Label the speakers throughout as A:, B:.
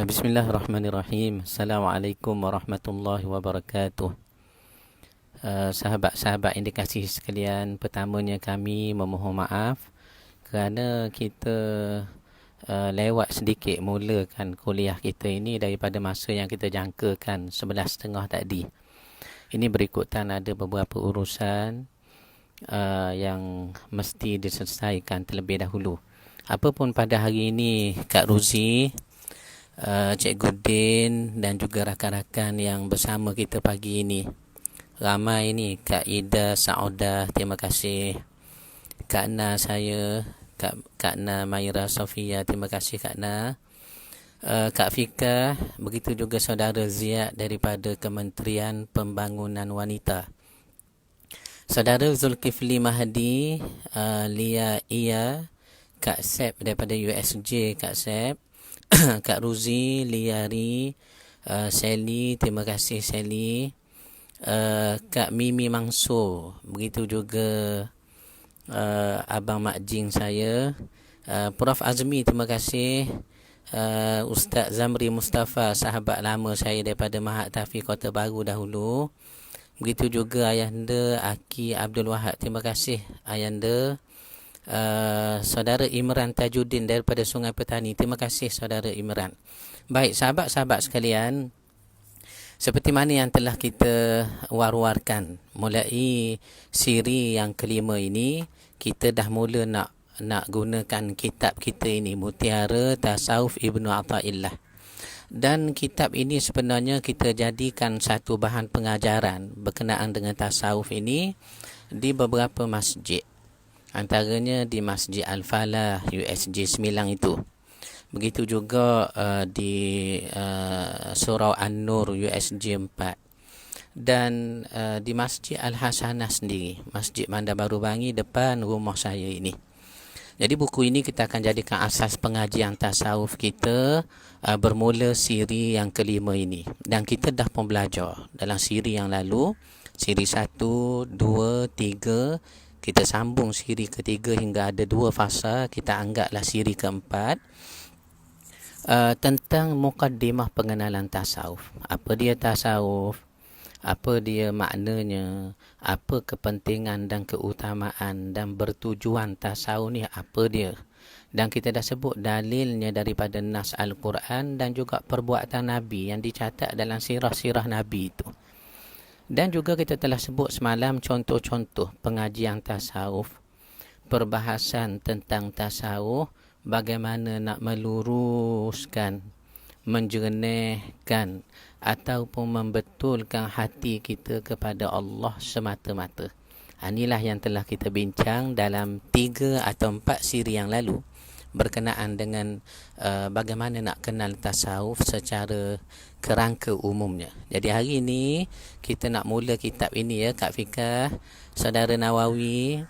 A: Bismillahirrahmanirrahim. Assalamualaikum warahmatullahi wabarakatuh. Sahabat-sahabat yang dikasihi sekalian, pertamanya kami memohon maaf kerana kita lewat sedikit mulakan kuliah kita ini daripada masa yang kita jangkakan 11.30 tadi. Ini berikutan ada beberapa urusan yang mesti diselesaikan terlebih dahulu. Apapun pada hari ini, Kak Ruzi, Cikgu Din dan juga rakan-rakan yang bersama kita pagi ini. Ramai ni, Kak Ida Saudah, terima kasih. Kak Na saya, Kak Na Maira Sofia, terima kasih Kak Na. Kak Fika, begitu juga Saudara Ziad daripada Kementerian Pembangunan Wanita. Saudara Zulkifli Mahdi, Lia Ia, Kak Sep daripada USJ, Kak Sep. Kak Ruzi, Liari, Sally, terima kasih Sally. Kak Mimi Mansur, begitu juga Abang Mak Jing saya. Prof Azmi, terima kasih. Ustaz Zamri Mustafa, sahabat lama saya daripada Mahat Tafiq Kota Baru dahulu. Begitu juga Ayahanda Aki Abdul Wahab, terima kasih Ayahanda. Saudara Imran Tajuddin daripada Sungai Petani, terima kasih Saudara Imran. Baik, sahabat-sahabat sekalian, seperti mana yang telah kita war-warkan, mulai siri yang kelima ini, kita dah mula nak gunakan kitab kita ini, Mutiara Tasawuf Ibnu Athaillah. Dan kitab ini sebenarnya kita jadikan satu bahan pengajaran berkenaan dengan tasawuf ini di beberapa masjid. Antaranya di Masjid Al-Falah USJ Semilang itu. Begitu juga di Surau An-Nur USJ 4. Dan di Masjid Al-Hasanah sendiri, Masjid Bandar Baru Bangi depan rumah saya ini. Jadi buku ini kita akan jadikan asas pengajian tasawuf kita bermula siri yang kelima ini. Dan kita dah pun belajar dalam siri yang lalu, siri 1, 2, 3. Kita sambung siri ketiga hingga ada 2 fasa. Kita anggaplah siri keempat, tentang mukaddimah pengenalan tasawuf. Apa dia tasawuf? Apa dia maknanya? Apa kepentingan dan keutamaan dan bertujuan tasawuf ni apa dia? Dan kita dah sebut dalilnya daripada nas Al-Quran dan juga perbuatan Nabi yang dicatat dalam sirah-sirah Nabi itu. Dan juga kita telah sebut semalam contoh-contoh pengajian tasawuf, perbahasan tentang tasawuf, bagaimana nak meluruskan, menjernihkan ataupun membetulkan hati kita kepada Allah semata-mata. Inilah yang telah kita bincang dalam 3 atau 4 siri yang lalu berkenaan dengan bagaimana nak kenal tasawuf secara kerangka umumnya. Jadi hari ini kita nak mula kitab ini ya, Kak Fika, Saudara Nawawi,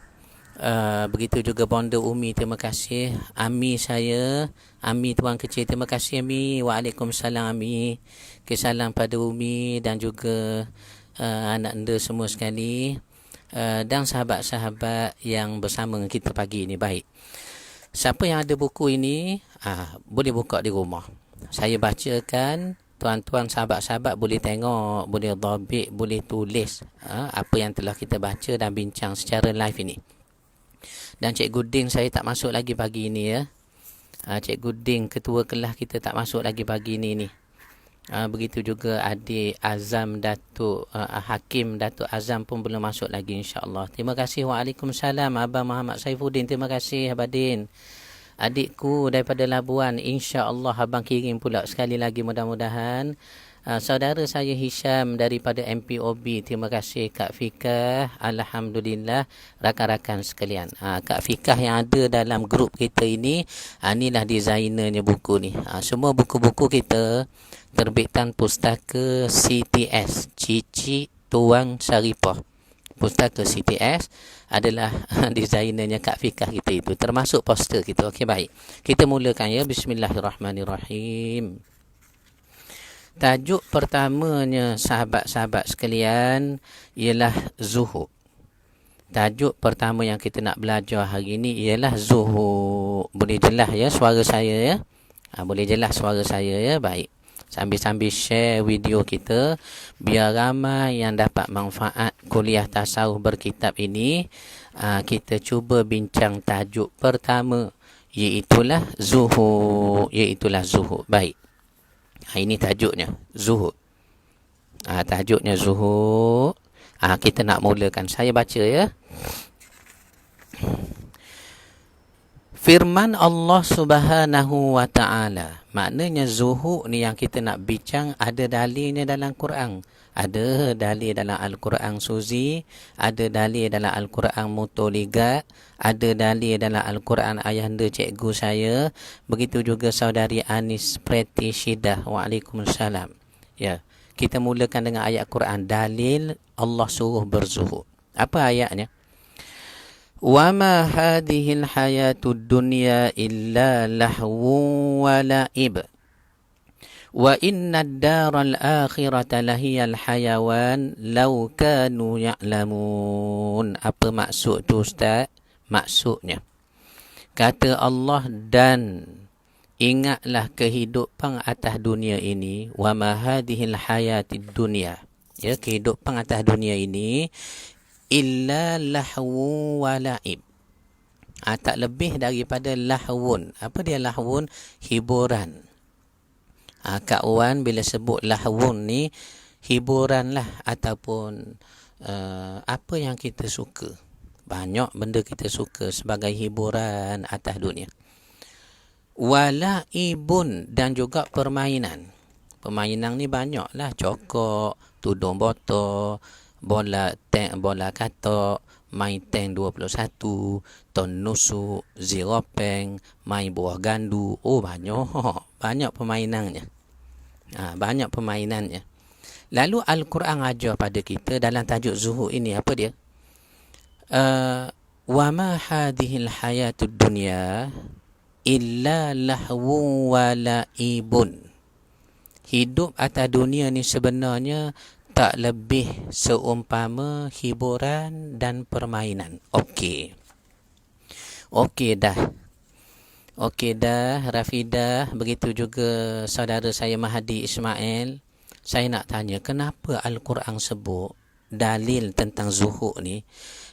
A: begitu juga Bonda Umi, terima kasih. Ami saya, Ami tuan kecil, terima kasih Ami. Waalaikumsalam Ami. Salam pada Umi dan juga anak anda semua sekali, dan sahabat-sahabat yang bersama dengan kita pagi ini. Baik, siapa yang ada buku ini boleh buka di rumah. Saya bacakan, tuan-tuan sahabat-sahabat boleh tengok, boleh dhabit, boleh tulis apa yang telah kita baca dan bincang secara live ini. Dan Cikgu Din saya tak masuk lagi pagi ini ya. Cikgu Din ketua kelas kita tak masuk lagi pagi ini. Begitu juga adik Azam Datuk Hakim Datuk Azam pun belum masuk lagi, insya-Allah. Terima kasih. Waalaikumsalam Abang Muhammad Saifuddin, terima kasih Abang Din. Adikku daripada Labuan, insya-Allah abang kirim pula sekali lagi, mudah-mudahan. Saudara saya Hisham daripada MPOB, terima kasih. Kak Fikah, alhamdulillah. Rakan-rakan sekalian, Kak Fikah yang ada dalam grup kita ini, inilah desainernya buku ni. Semua buku-buku kita terbitan pustaka CTS, Cici Tuang Syarifah. Pustaka CTS adalah desainernya Kak Fikah kita itu, termasuk poster kita. Okey, baik. Kita mulakan ya. Bismillahirrahmanirrahim. Tajuk pertamanya sahabat-sahabat sekalian ialah zuhud. Tajuk pertama yang kita nak belajar hari ini ialah zuhud. Boleh jelas ya suara saya ya? Boleh jelas suara saya ya? Baik. Sambil-sambil share video kita, biar ramai yang dapat manfaat kuliah tasawuf berkitab ini. Kita cuba bincang tajuk pertama, iaitulah zuhud. Baik. Ini tajuknya, zuhud. Tajuknya zuhud. Kita nak mulakan. Saya baca ya. Firman Allah Subhanahu wa ta'ala. Maknanya zuhud ni yang kita nak bincang, ada dalilnya dalam Quran. Ada dalil dalam Al-Quran Suzi, ada dalil dalam Al-Quran Mutoligat, ada dalil dalam Al-Quran ayahanda cikgu saya, begitu juga saudari Anis Preti Syidah. Waalaikumsalam. Ya, kita mulakan dengan ayat Quran. Dalil Allah suruh berzuhud. Apa ayatnya? وَمَا هَذِهِ الْحَيَاةُ الدُّنْيَا إِلَّا لَهْوٌ وَلَعِبٌ وَإِنَّ الدَّارَ الْآخِرَةَ لَهِيَ الْحَيَوَانُ لَوْ كَانُوا يَعْلَمُونَ. Apa maksud tu Ustaz? Maksudnya, kata Allah, dan ingatlah kehidupan atas dunia ini. وَمَا هَذِهِ الْحَيَاةِ الدُّنْيا. Ya, kehidupan atas dunia ini illa lahwun wa la'ib. Tak lebih daripada lahwun. Apa dia lahwun? Hiburan. Kak Wan bila sebut lahwun ni, hiburan lah, ataupun apa yang kita suka. Banyak benda kita suka sebagai hiburan atas dunia. Wa la'ibun, dan juga permainan. Permainan ni banyak lah. Cokok, tudung botol, bola katok, main tank 21, ton nusuk, zero peng, main buah gandu. Banyak permainannya. Banyak permainannya. Lalu Al-Quran ajar pada kita dalam tajuk zuhud ini, apa dia? Wa ma hadhil hayatud dunya illa lahwun wa la'ibun. Hidup atas dunia ni sebenarnya tak lebih seumpama hiburan dan permainan. Okey dah. Rafidah, begitu juga saudara saya Mahdi Ismail. Saya nak tanya, kenapa Al-Quran sebut dalil tentang zuhud ni?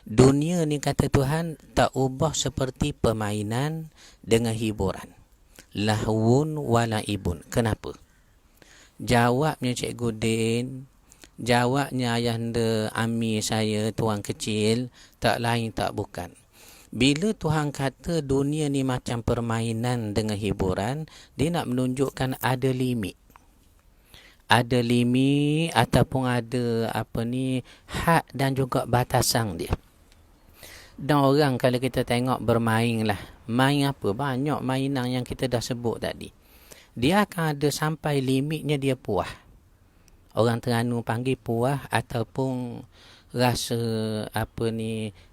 A: Dunia ni kata Tuhan tak ubah seperti permainan dengan hiburan. Lahwun walaibun. Kenapa? Jawabnya Cikgu Din, jawabnya ayahanda Ami saya, tuan kecil, tak lain tak bukan. Bila Tuhan kata dunia ni macam permainan dengan hiburan, dia nak menunjukkan ada limit. Ada limit ataupun ada had dan juga batasan dia. Dan orang kalau kita tengok bermain lah. Main apa? Banyak mainan yang kita dah sebut tadi. Dia akan ada sampai limitnya dia puas. Orang Terengganu panggil puas, ataupun rasa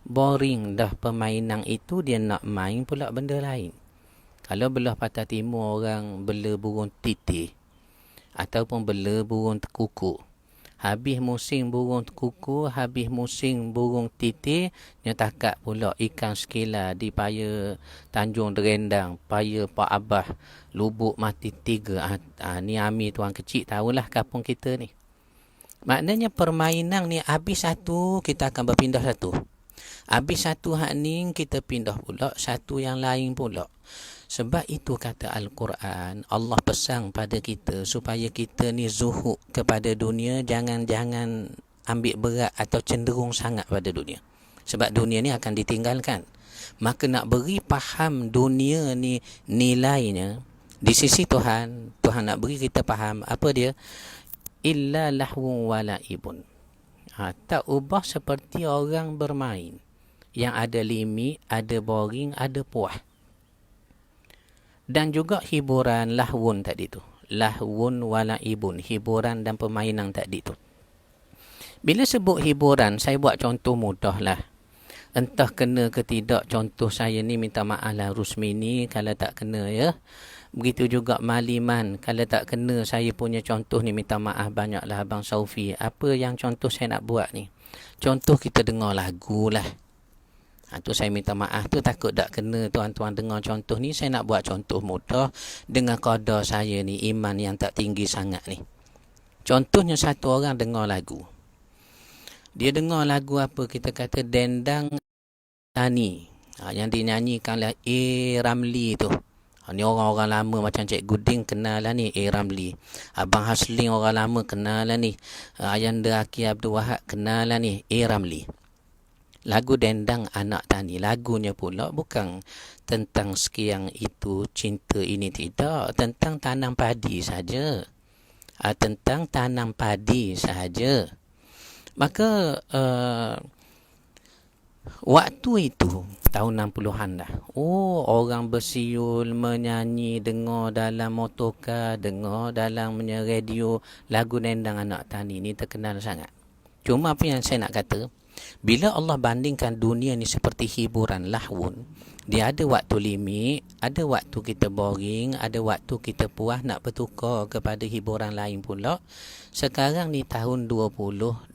A: boring dah permainan itu, dia nak main pula benda lain. Kalau belah Patah Timur orang bela burung titik ataupun bela burung tekukuk. Habis musim burung tekukuk, habis musim burung titik, nyatakat pula ikan sekila di paya Tanjung Derendang, paya Pak Abah, Lubuk Mati 3. Ni Ami tuan kecil tahulah kampung kita ni. Maknanya permainan ni habis satu, kita akan berpindah satu. Habis satu hak ni, kita pindah pula satu yang lain pula. Sebab itu kata Al-Quran, Allah pesan pada kita supaya kita ni zuhud kepada dunia, jangan ambil berat atau cenderung sangat pada dunia. Sebab dunia ni akan ditinggalkan. Maka nak beri faham dunia ni nilainya di sisi Tuhan, Tuhan nak beri kita faham apa dia? Illa lahwun walaibun. Tak ubah seperti orang bermain yang ada limit, ada boring, ada puas. Dan juga hiburan, lahwun tadi tu. Lahwun walaibun, hiburan dan permainan tadi tu. Bila sebut hiburan, saya buat contoh mudah lah. Entah kena ke tidak contoh saya ni, minta maaf lah Rusmini kalau tak kena ya. Begitu juga Maliman, kalau tak kena saya punya contoh ni, minta maaf banyaklah Abang Saufi. Apa yang contoh saya nak buat ni? Contoh kita dengar lagu lah. Tu saya minta maaf tu, takut tak kena tuan-tuan dengar contoh ni. Saya nak buat contoh mudah dengan kadar saya ni, iman yang tak tinggi sangat ni. Contohnya satu orang dengar lagu. Dia dengar lagu apa? Kita kata Dendang Tani. Yang dinyanyikan oleh A. Ramli tu. Ni orang-orang lama macam Cik Guding kenal lah ni, A. Ramli. Abang Hasling orang lama kenal lah ni. Ayanda Aki Abdul Wahab kenal lah ni, A. Ramli. Lagu Dendang Anak Tani. Lagunya pula bukan tentang sekian itu, cinta ini, tidak. Tentang tanam padi saja. Tentang tanam padi sahaja. Maka waktu itu tahun 60-an dah. Orang bersiul, menyanyi, dengar dalam motorkar, dengar dalam radio lagu Dendang Anak Tani ni terkenal sangat. Cuma apa yang saya nak kata, bila Allah bandingkan dunia ni seperti hiburan lahwun, dia ada waktu limit, ada waktu kita boring, ada waktu kita puas nak bertukar kepada hiburan lain pula. Sekarang ni tahun 2020.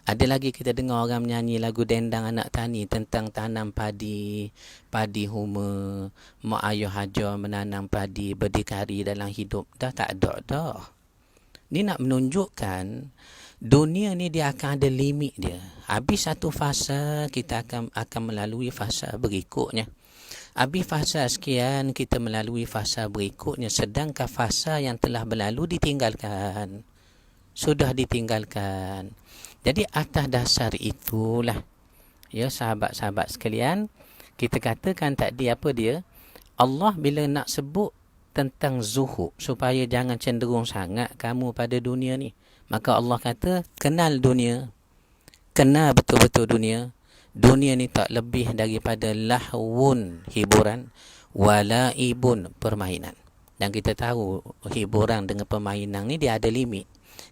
A: Ada lagi kita dengar orang menyanyi lagu Dendang Anak Tani tentang tanam padi, padi huma, mak ayah hajar menanam padi, berdikari dalam hidup. Dah tak ada dah. Ni nak menunjukkan dunia ni dia akan ada limit dia. Habis satu fasa, kita akan melalui fasa berikutnya. Habis fasa sekian, kita melalui fasa berikutnya. Sedangkan fasa yang telah berlalu ditinggalkan. Sudah ditinggalkan. Jadi atas dasar itulah, ya sahabat-sahabat sekalian, kita katakan tadi apa dia? Allah bila nak sebut tentang zuhud, supaya jangan cenderung sangat kamu pada dunia ni, maka Allah kata, kenal dunia. Kenal betul-betul dunia. Dunia ni tak lebih daripada lahwun, hiburan, walaibun, permainan. Dan kita tahu hiburan dengan permainan ni dia ada limit.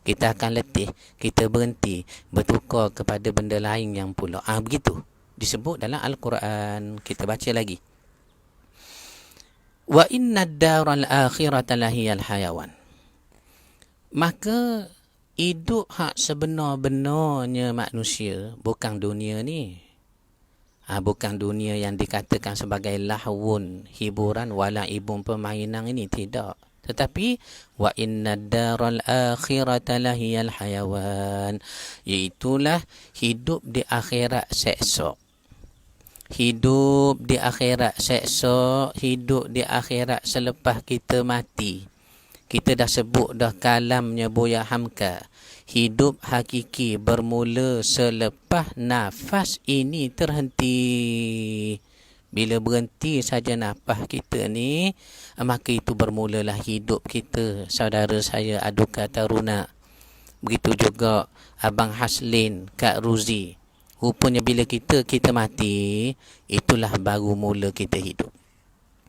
A: Kita akan letih, kita berhenti, bertukar kepada benda lain yang pula. Begitu disebut dalam Al-Quran. Kita baca lagi. Wa inna ad-daral akhirata lahiyal hayawan. Maka hidup hak sebenar-benarnya manusia bukan dunia ni. Bukan dunia yang dikatakan sebagai lahwun, hiburan, walaibun, permainan ini, tidak. Tetapi wa inna daral akhirata lahiyal hayawan, iaitulah hidup di akhirat seksa. Hidup di akhirat seksa, hidup di akhirat selepas kita mati. Kita dah sebut dah kalamnya Buya Hamka. Hidup hakiki bermula selepas nafas ini terhenti. Bila berhenti saja nafas kita ni, maka itu bermulalah hidup kita. Saudara saya Aduka Taruna, begitu juga Abang Haslin, Kak Ruzi. Rupanya bila kita mati, itulah baru mula kita hidup.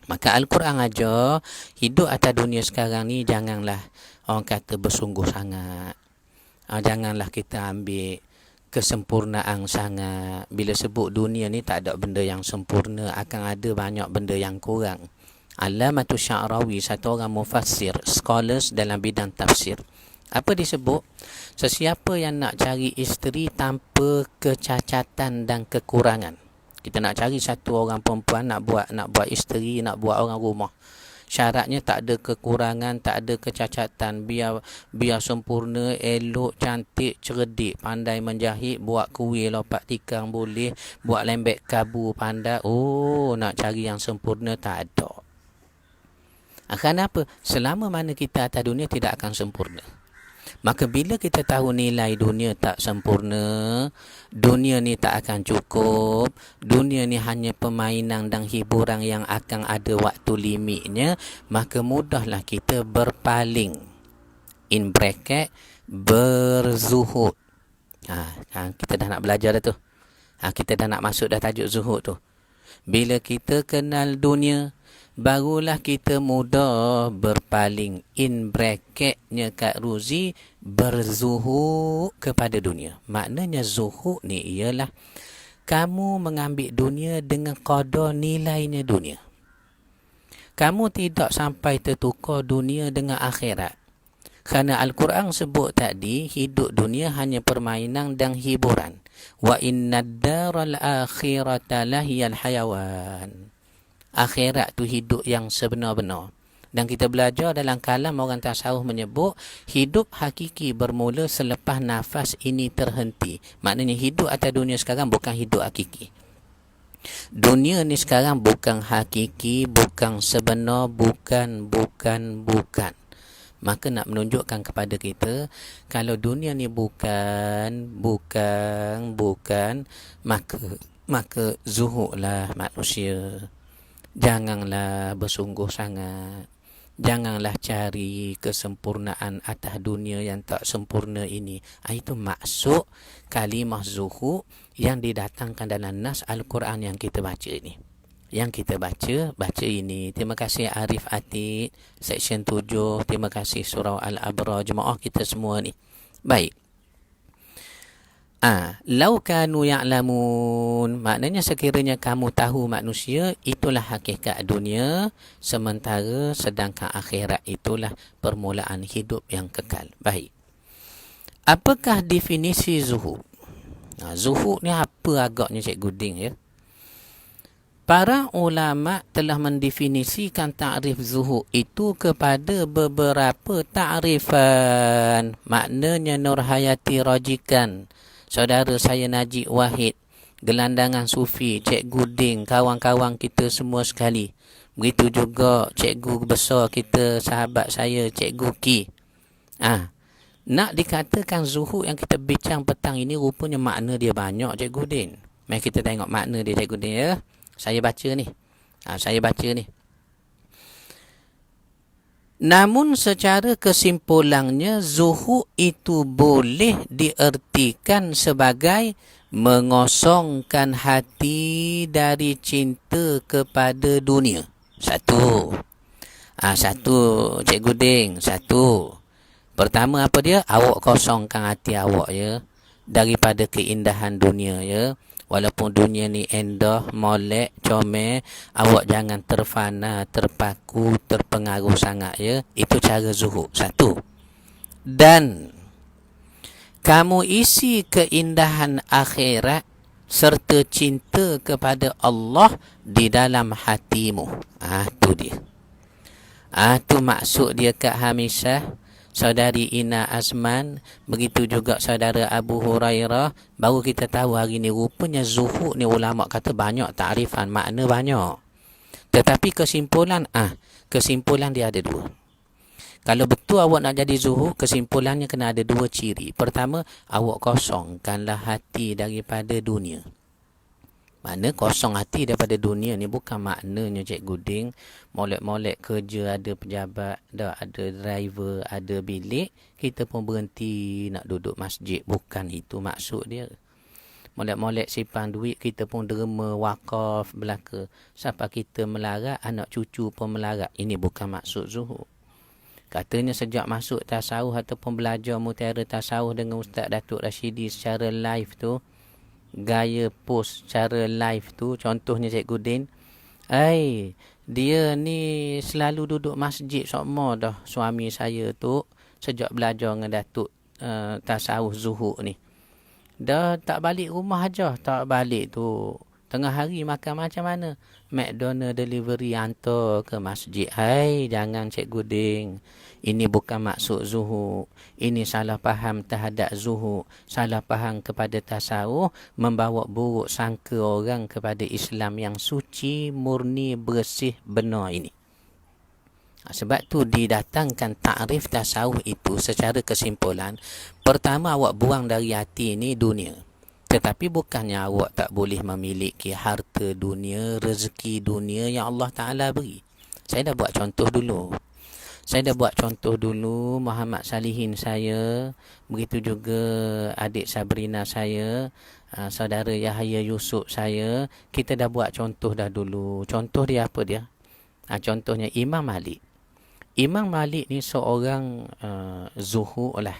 A: Maka Al-Quran ajar, hidup atas dunia sekarang ni janganlah orang kata bersungguh sangat. Janganlah kita ambil kesempurnaan sangat. Bila sebut dunia ni tak ada benda yang sempurna, akan ada banyak benda yang kurang. Allamatul Sya'rawi, satu orang mufassir, scholars dalam bidang tafsir. Apa disebut? Sesiapa yang nak cari isteri tanpa kecacatan dan kekurangan. Kita nak cari satu orang perempuan, nak buat isteri, nak buat orang rumah. Syaratnya tak ada kekurangan, tak ada kecacatan. Biar sempurna, elok, cantik, cerdik, pandai menjahit, buat kuih, lopak tikang boleh, buat lembek kabu pandai. Nak cari yang sempurna, tak ada. Kenapa? Selama mana kita atas dunia tidak akan sempurna. Maka bila kita tahu nilai dunia tak sempurna, dunia ni tak akan cukup, dunia ni hanya permainan dan hiburan yang akan ada waktu limitnya, maka mudahlah kita berpaling. In bracket, berzuhud. Kita dah nak belajar dah tu. Kita dah nak masuk dah tajuk zuhud tu. Bila kita kenal dunia, barulah kita mudah berpaling. In bracketnya Kak Ruzi, berzuhud kepada dunia. Maknanya zuhud ni ialah kamu mengambil dunia dengan qadar nilainya dunia. Kamu tidak sampai tertukar dunia dengan akhirat. Kerana Al-Quran sebut tadi, hidup dunia hanya permainan dan hiburan. Wa innad daral akhirata lahiyal hayawan. Akhirat tu hidup yang sebenar-benar. Dan kita belajar dalam kalam orang tasawuf menyebut, hidup hakiki bermula selepas nafas ini terhenti. Maknanya hidup atas dunia sekarang bukan hidup hakiki. Dunia ni sekarang bukan hakiki, bukan sebenar, bukan. Maka nak menunjukkan kepada kita, kalau dunia ni bukan, maka zuhudlah manusia. Janganlah bersungguh sangat. Janganlah cari kesempurnaan atas dunia yang tak sempurna ini. Itu maksud kalimah zuhud yang didatangkan dalam nas Al-Quran yang kita baca ini. Yang kita baca ini. Terima kasih Arif Atid, Seksyen 7. Terima kasih Surah Al-Abra, jemaah kita semua ni. Baik. Lau kanu ya'lamun, maknanya sekiranya kamu tahu manusia, itulah hakikat dunia, sementara sedangkan akhirat itulah permulaan hidup yang kekal. Baik. Apakah definisi zuhud? Zuhud ni apa agaknya Cikgu Ding ya? Para ulama telah mendefinisikan ta'rif zuhud itu kepada beberapa ta'rifan. Maknanya Nurhayati rajikan, saudara saya Najib Wahid, gelandangan sufi, Cikgu Ding, kawan-kawan kita semua sekali. Begitu juga cikgu besar kita, sahabat saya, Cikgu Ki. Nak dikatakan zuhud yang kita bincang petang ini, rupanya makna dia banyak, Cikgu Ding. Mari kita tengok makna dia, Cikgu Ding ya. Saya baca ni. Namun secara kesimpulannya, zuhud itu boleh diertikan sebagai mengosongkan hati dari cinta kepada dunia. Satu, Cikgu Ding. Pertama apa dia? Awak kosongkan hati awak ya, daripada keindahan dunia ya. Walaupun dunia ni endah, molek, comel, awak jangan terfana, terpaku, terpengaruh sangat ya. Itu cara zuhud. Satu. Dan kamu isi keindahan akhirat serta cinta kepada Allah di dalam hatimu. Tu dia. Tu maksud dia Kak Hamisah, Saudari Ina Azman, begitu juga saudara Abu Hurairah. Baru kita tahu hari ni rupanya zuhud ni ulama kata banyak takrifan, makna banyak. Tetapi kesimpulan dia ada dua. Kalau betul awak nak jadi zuhud, kesimpulannya kena ada dua ciri. Pertama, awak kosongkanlah hati daripada dunia. Makna kosong hati daripada dunia ni bukan maknanya Cikgu Ding molek-molek kerja, ada pejabat, ada driver, ada bilik, kita pun berhenti nak duduk masjid. Bukan itu maksud dia. Molek-molek simpan duit, kita pun derma, wakaf, belaka. Siapa kita melarat, anak cucu pun melarat. Ini bukan maksud zuhud. Katanya sejak masuk tasawuf ataupun belajar mutiara tasawuf dengan Ustaz Datuk Rashidi secara live tu, gaya post secara live tu, contohnya Cikgu Din, dia ni selalu duduk masjid sokmo dah suami saya tu, sejak belajar dengan Datuk tasawuf zuhud ni. Dah tak balik rumah aja, tak balik tu. Tengah hari makan macam mana? McDonald delivery hantar ke masjid. Jangan Cikgu Ding. Ini bukan maksud zuhud. Ini salah faham terhadap zuhud. Salah faham kepada tasawuf, membawa buruk sangka orang kepada Islam yang suci, murni, bersih, benar ini. Sebab tu didatangkan takrif tasawuf itu secara kesimpulan. Pertama, awak buang dari hati ini dunia. Tetapi bukannya awak tak boleh memiliki harta dunia, rezeki dunia yang Allah Ta'ala beri. Saya dah buat contoh dulu. Muhammad Salihin saya, begitu juga adik Sabrina saya, saudara Yahya Yusuf saya. Kita dah buat contoh dah dulu. Contoh dia apa dia? Contohnya Imam Malik. Imam Malik ni seorang zuhud lah,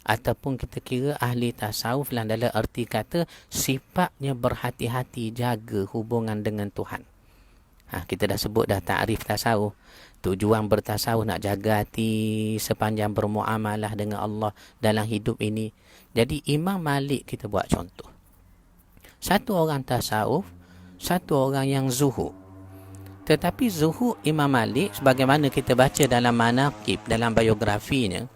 A: ataupun kita kira ahli tasawuf lah, dalam arti kata sifatnya berhati-hati jaga hubungan dengan Tuhan. Kita dah sebut dah takrif tasawuf. Tujuan bertasawuf nak jaga hati sepanjang bermuamalah dengan Allah dalam hidup ini. Jadi Imam Malik kita buat contoh. Satu orang tasawuf, satu orang yang zuhud. Tetapi zuhud Imam Malik, sebagaimana kita baca dalam manaqib, dalam biografinya,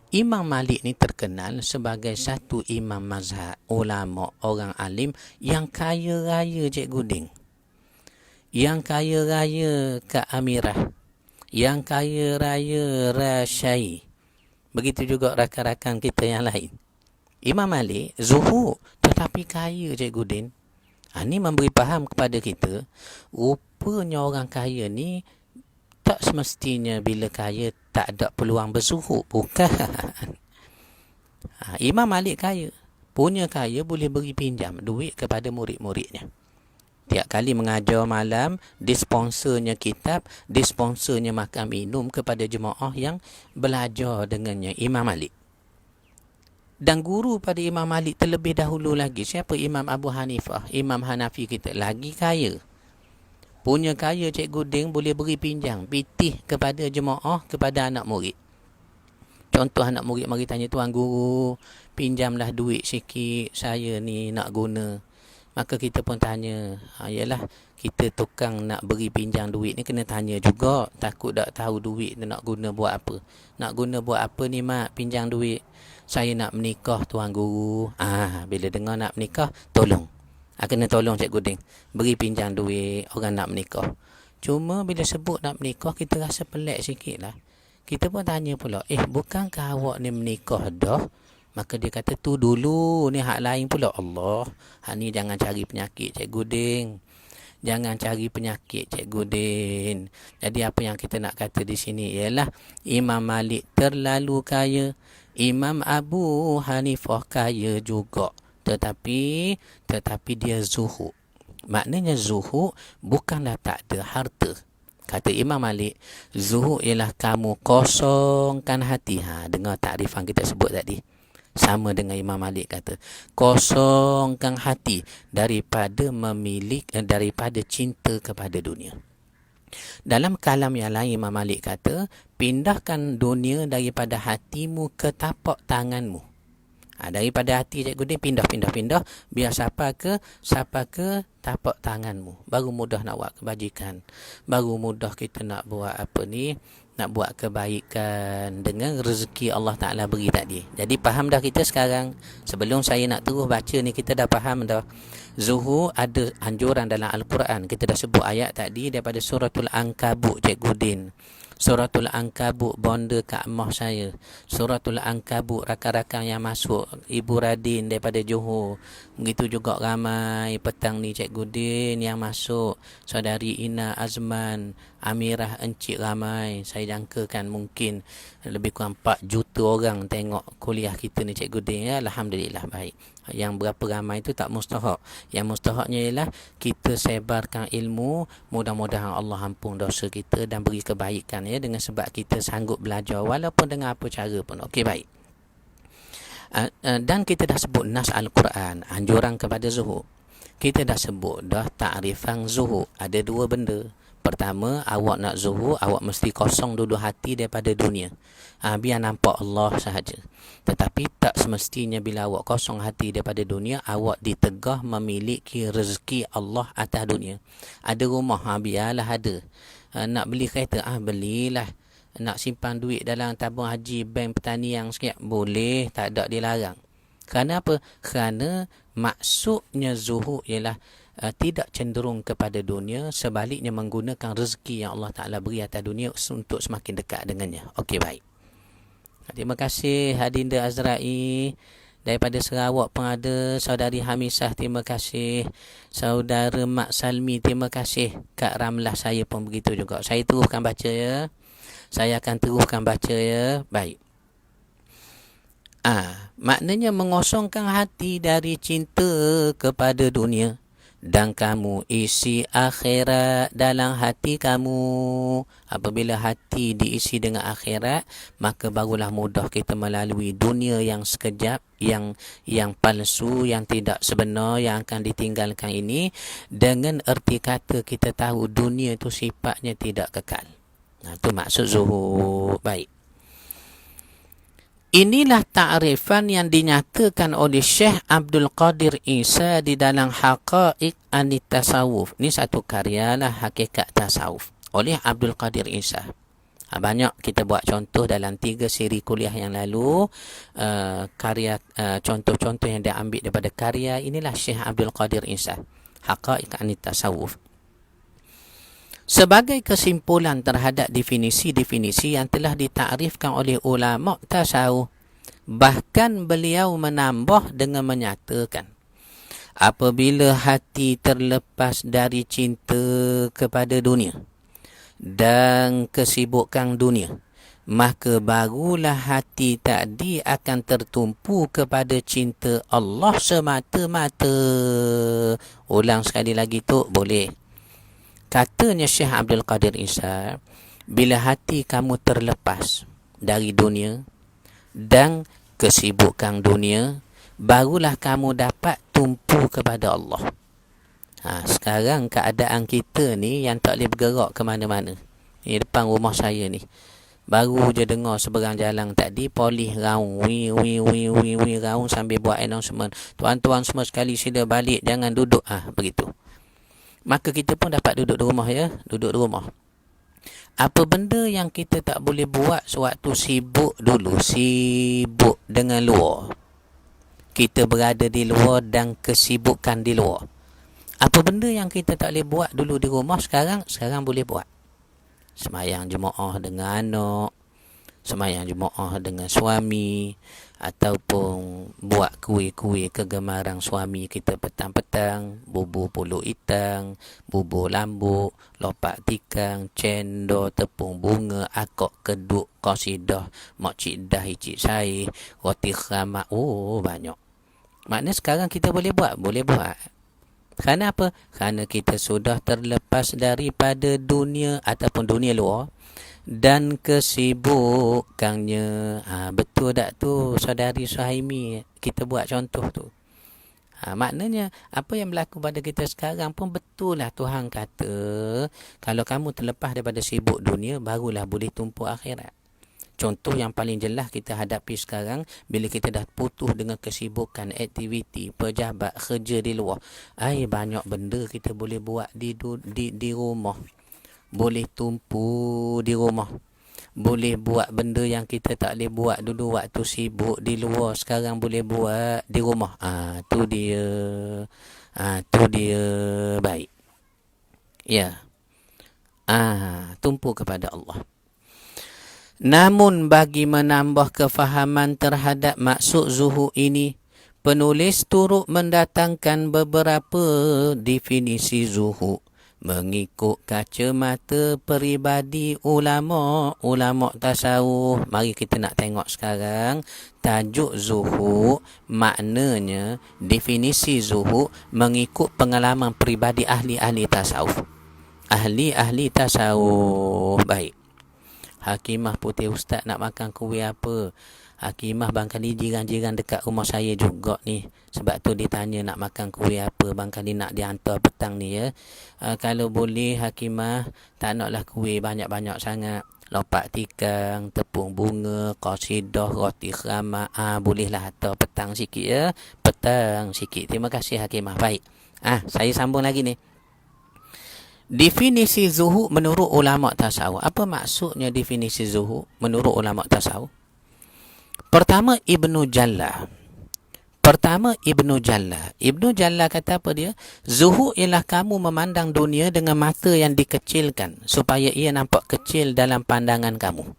A: Imam Malik ni terkenal sebagai satu imam mazhab, ulama, orang alim yang kaya raya Cikgu Ding, yang kaya raya Kak Amirah, yang kaya raya Rasyai. Begitu juga rakan-rakan kita yang lain. Imam Malik zuhud tetapi kaya Cikgu Din. Ini memberi faham kepada kita, rupanya orang kaya ni tak semestinya bila kaya tak ada peluang berzuhud. Bukan. Imam Malik kaya. Punya kaya boleh beri pinjam duit kepada murid-muridnya. Tiap kali mengajar malam, disponsornya kitab, disponsornya makan minum kepada jemaah yang belajar dengannya, Imam Malik. Dan guru pada Imam Malik terlebih dahulu lagi, siapa? Imam Abu Hanifah, Imam Hanafi kita, lagi kaya. Punya kaya Cikgu Ding boleh beri pinjam, pitih kepada jemaah, kepada anak murid. Contoh anak murid mari tanya, tuan guru, pinjamlah duit sikit, saya ni nak guna. Maka kita pun tanya, yalah, kita tukang nak beri pinjam duit ni kena tanya juga. Takut tak tahu duit tu nak guna buat apa. Nak guna buat apa ni mak, pinjam duit? Saya nak menikah tuan guru. Bila dengar nak menikah, tolong. Kena tolong Cikgu Ding. Beri pinjam duit orang nak menikah. Cuma bila sebut nak menikah, kita rasa pelik sikit lah. Kita pun tanya pula, bukankah awak ni menikah dah? Maka dia kata, tu dulu, ni hak lain pula. Allah, hak ni jangan cari penyakit Cikgu Ding. Jangan cari penyakit Cikgu Din. Jadi apa yang kita nak kata di sini ialah Imam Malik terlalu kaya, Imam Abu Hanifah kaya juga. Tetapi dia zuhud. Maknanya zuhud bukanlah tak ada harta. Kata Imam Malik, zuhud ialah kamu kosongkan hati. Dengar takrifan kita sebut tadi. Sama dengan Imam Malik kata, kosongkan hati daripada daripada cinta kepada dunia. Dalam kalam yang lain Imam Malik kata, pindahkan dunia daripada hatimu ke tapak tanganmu. Daripada hati Cikgu Din pindah. Biar siapa ke tapak tanganmu. Baru mudah nak buat kebajikan. Baru mudah kita nak buat nak buat kebaikan dengan rezeki Allah Ta'ala beri tadi. Jadi faham dah kita sekarang. Sebelum saya nak terus baca ni, kita dah faham dah. Zuhud ada anjuran dalam Al-Quran. Kita dah sebut ayat tadi daripada Suratul Ankabut Cikgu Din. Suratul Ankabut bonda Kak Mah saya. Suratul Ankabut rakan-rakan yang masuk, Ibu Radin daripada Johor. Begitu juga ramai petang ni Cikgu Din yang masuk. Saudari Ina Azman, Amirah Encik, ramai. Saya jangkakan mungkin lebih kurang 4 juta orang tengok kuliah kita ni Cikgu Din. Alhamdulillah, baik. Yang berapa ramai itu tak mustahak. Yang mustahaknya ialah kita sebarkan ilmu. Mudah-mudahan Allah ampun dosa kita dan beri kebaikan dengan sebab kita sanggup belajar walaupun dengan apa cara pun. Okey, baik. Dan kita dah sebut nas Al-Quran, anjuran kepada zuhud. Kita dah sebut dah takrifan zuhud. Ada 2 benda. Pertama, awak nak zuhud, awak mesti kosong dulu hati daripada dunia. Biar nampak Allah sahaja. Tetapi tak semestinya bila awak kosong hati daripada dunia, awak ditegah memiliki rezeki Allah atas dunia. Ada rumah, biarlah ada. Nak beli kereta, belilah. Nak simpan duit dalam tabung haji bank pertanian sikit, boleh, tak ada dilarang. Kerana apa? Kerana maksudnya zuhud ialah tidak cenderung kepada dunia, sebaliknya menggunakan rezeki yang Allah Ta'ala beri atas dunia untuk semakin dekat dengannya. Okey, baik. Terima kasih Hadinda Azrai. Daripada Sarawak pun ada Saudari Hamisah, terima kasih. Saudara Mak Salmi, terima kasih. Kak Ramlah saya pun begitu juga. Saya teruskan baca ya. Saya akan teruskan baca ya. Baik. Maknanya mengosongkan hati dari cinta kepada dunia. dan kamu isi akhirat dalam hati kamu. Apabila hati diisi dengan akhirat, maka barulah mudah kita melalui dunia yang sekejap, yang palsu, yang tidak sebenar, yang akan ditinggalkan ini, dengan erti kata kita tahu dunia itu sifatnya tidak kekal. Itu maksud zuhud. Baik. Inilah ta'rifan yang dinyatakan oleh Syekh Abdul Qadir Isa di dalam Haqaiq An-Tasawuf. Ini satu karya lah, Hakikat Tasawuf, oleh Abdul Qadir Isa. Banyak kita buat contoh dalam 3 siri kuliah yang lalu. Karya contoh-contoh yang diambil daripada karya inilah Syekh Abdul Qadir Isa, Haqaiq An-Tasawuf. Sebagai kesimpulan terhadap definisi-definisi yang telah ditakrifkan oleh ulama tasawuf, bahkan beliau menambah dengan menyatakan, apabila hati terlepas dari cinta kepada dunia dan kesibukan dunia, maka barulah hati tadi akan tertumpu kepada cinta Allah semata-mata. Ulang sekali lagi tu, boleh. Katanya Syekh Abdul Qadir Isa, bila hati kamu terlepas dari dunia dan kesibukan dunia, barulah kamu dapat tumpu kepada Allah. Sekarang keadaan kita ni yang tak boleh bergerak ke mana-mana. Ni depan rumah saya ni, baru je dengar seberang jalan tadi polis raung, wi raung sambil buat announcement, tuan-tuan semua sekali sila balik, jangan duduk. Begitu. Maka kita pun dapat duduk di rumah, ya. Duduk di rumah. Apa benda yang kita tak boleh buat sewaktu sibuk dulu, sibuk dengan luar, kita berada di luar dan kesibukan di luar. Apa benda yang kita tak boleh buat dulu di rumah, sekarang boleh buat. Semayang jemaah dengan anak, semayang jemaah dengan suami, ataupun buat kuih-kuih kegemaran suami kita petang-petang, bubur pulut hitam, bubur lambuk, lopak tikang, cendol, tepung bunga, akok keduk, qasidah, makcik dah, icik saya, roti keramat. Banyak. Maknanya sekarang kita boleh buat. Kerana apa? Kerana kita sudah terlepas daripada dunia ataupun dunia luar dan kesibukannya. Betul tak tu, saudari Suhaimi? Kita buat contoh tu. Maknanya apa yang berlaku pada kita sekarang pun betul lah. Tuhan kata, kalau kamu terlepas daripada sibuk dunia, barulah boleh tumpu akhirat. Contoh yang paling jelas kita hadapi sekarang, bila kita dah putus dengan kesibukan, aktiviti, pejabat, kerja di luar. Banyak benda kita boleh buat di rumah. Boleh tumpu di rumah. Boleh buat benda yang kita tak boleh buat dulu waktu sibuk di luar, sekarang boleh buat di rumah. Tu dia. Baik. Ya. Tumpu kepada Allah. Namun bagi menambah kefahaman terhadap maksud zuhud ini, penulis turut mendatangkan beberapa definisi zuhud mengikut kacamata peribadi ulama tasawuf. Mari kita nak tengok sekarang tajuk zuhud, maknanya definisi zuhud mengikut pengalaman peribadi ahli-ahli tasawuf. Ahli-ahli tasawuf. Baik. Hakimah putih ustaz nak makan kuih apa? Hakimah bangkali jiran-jiran dekat rumah saya juga ni. Sebab tu dia tanya nak makan kuih apa, bangkali nak dihantar petang ni, ya. Kalau boleh Hakimah, tak naklah kuih banyak-banyak sangat. Lopak tikang, tepung bunga, qasidah, roti keramat. Bolehlah hantar petang sikit, ya. Petang sikit. Terima kasih Hakimah. Baik. Saya sambung lagi ni. Definisi zuhud menurut ulama tasawuf. Apa maksudnya definisi zuhud menurut ulama tasawuf? Pertama, Ibnu Jallah. Ibnu Jallah kata apa dia? Zuhud ialah kamu memandang dunia dengan mata yang dikecilkan supaya ia nampak kecil dalam pandangan kamu.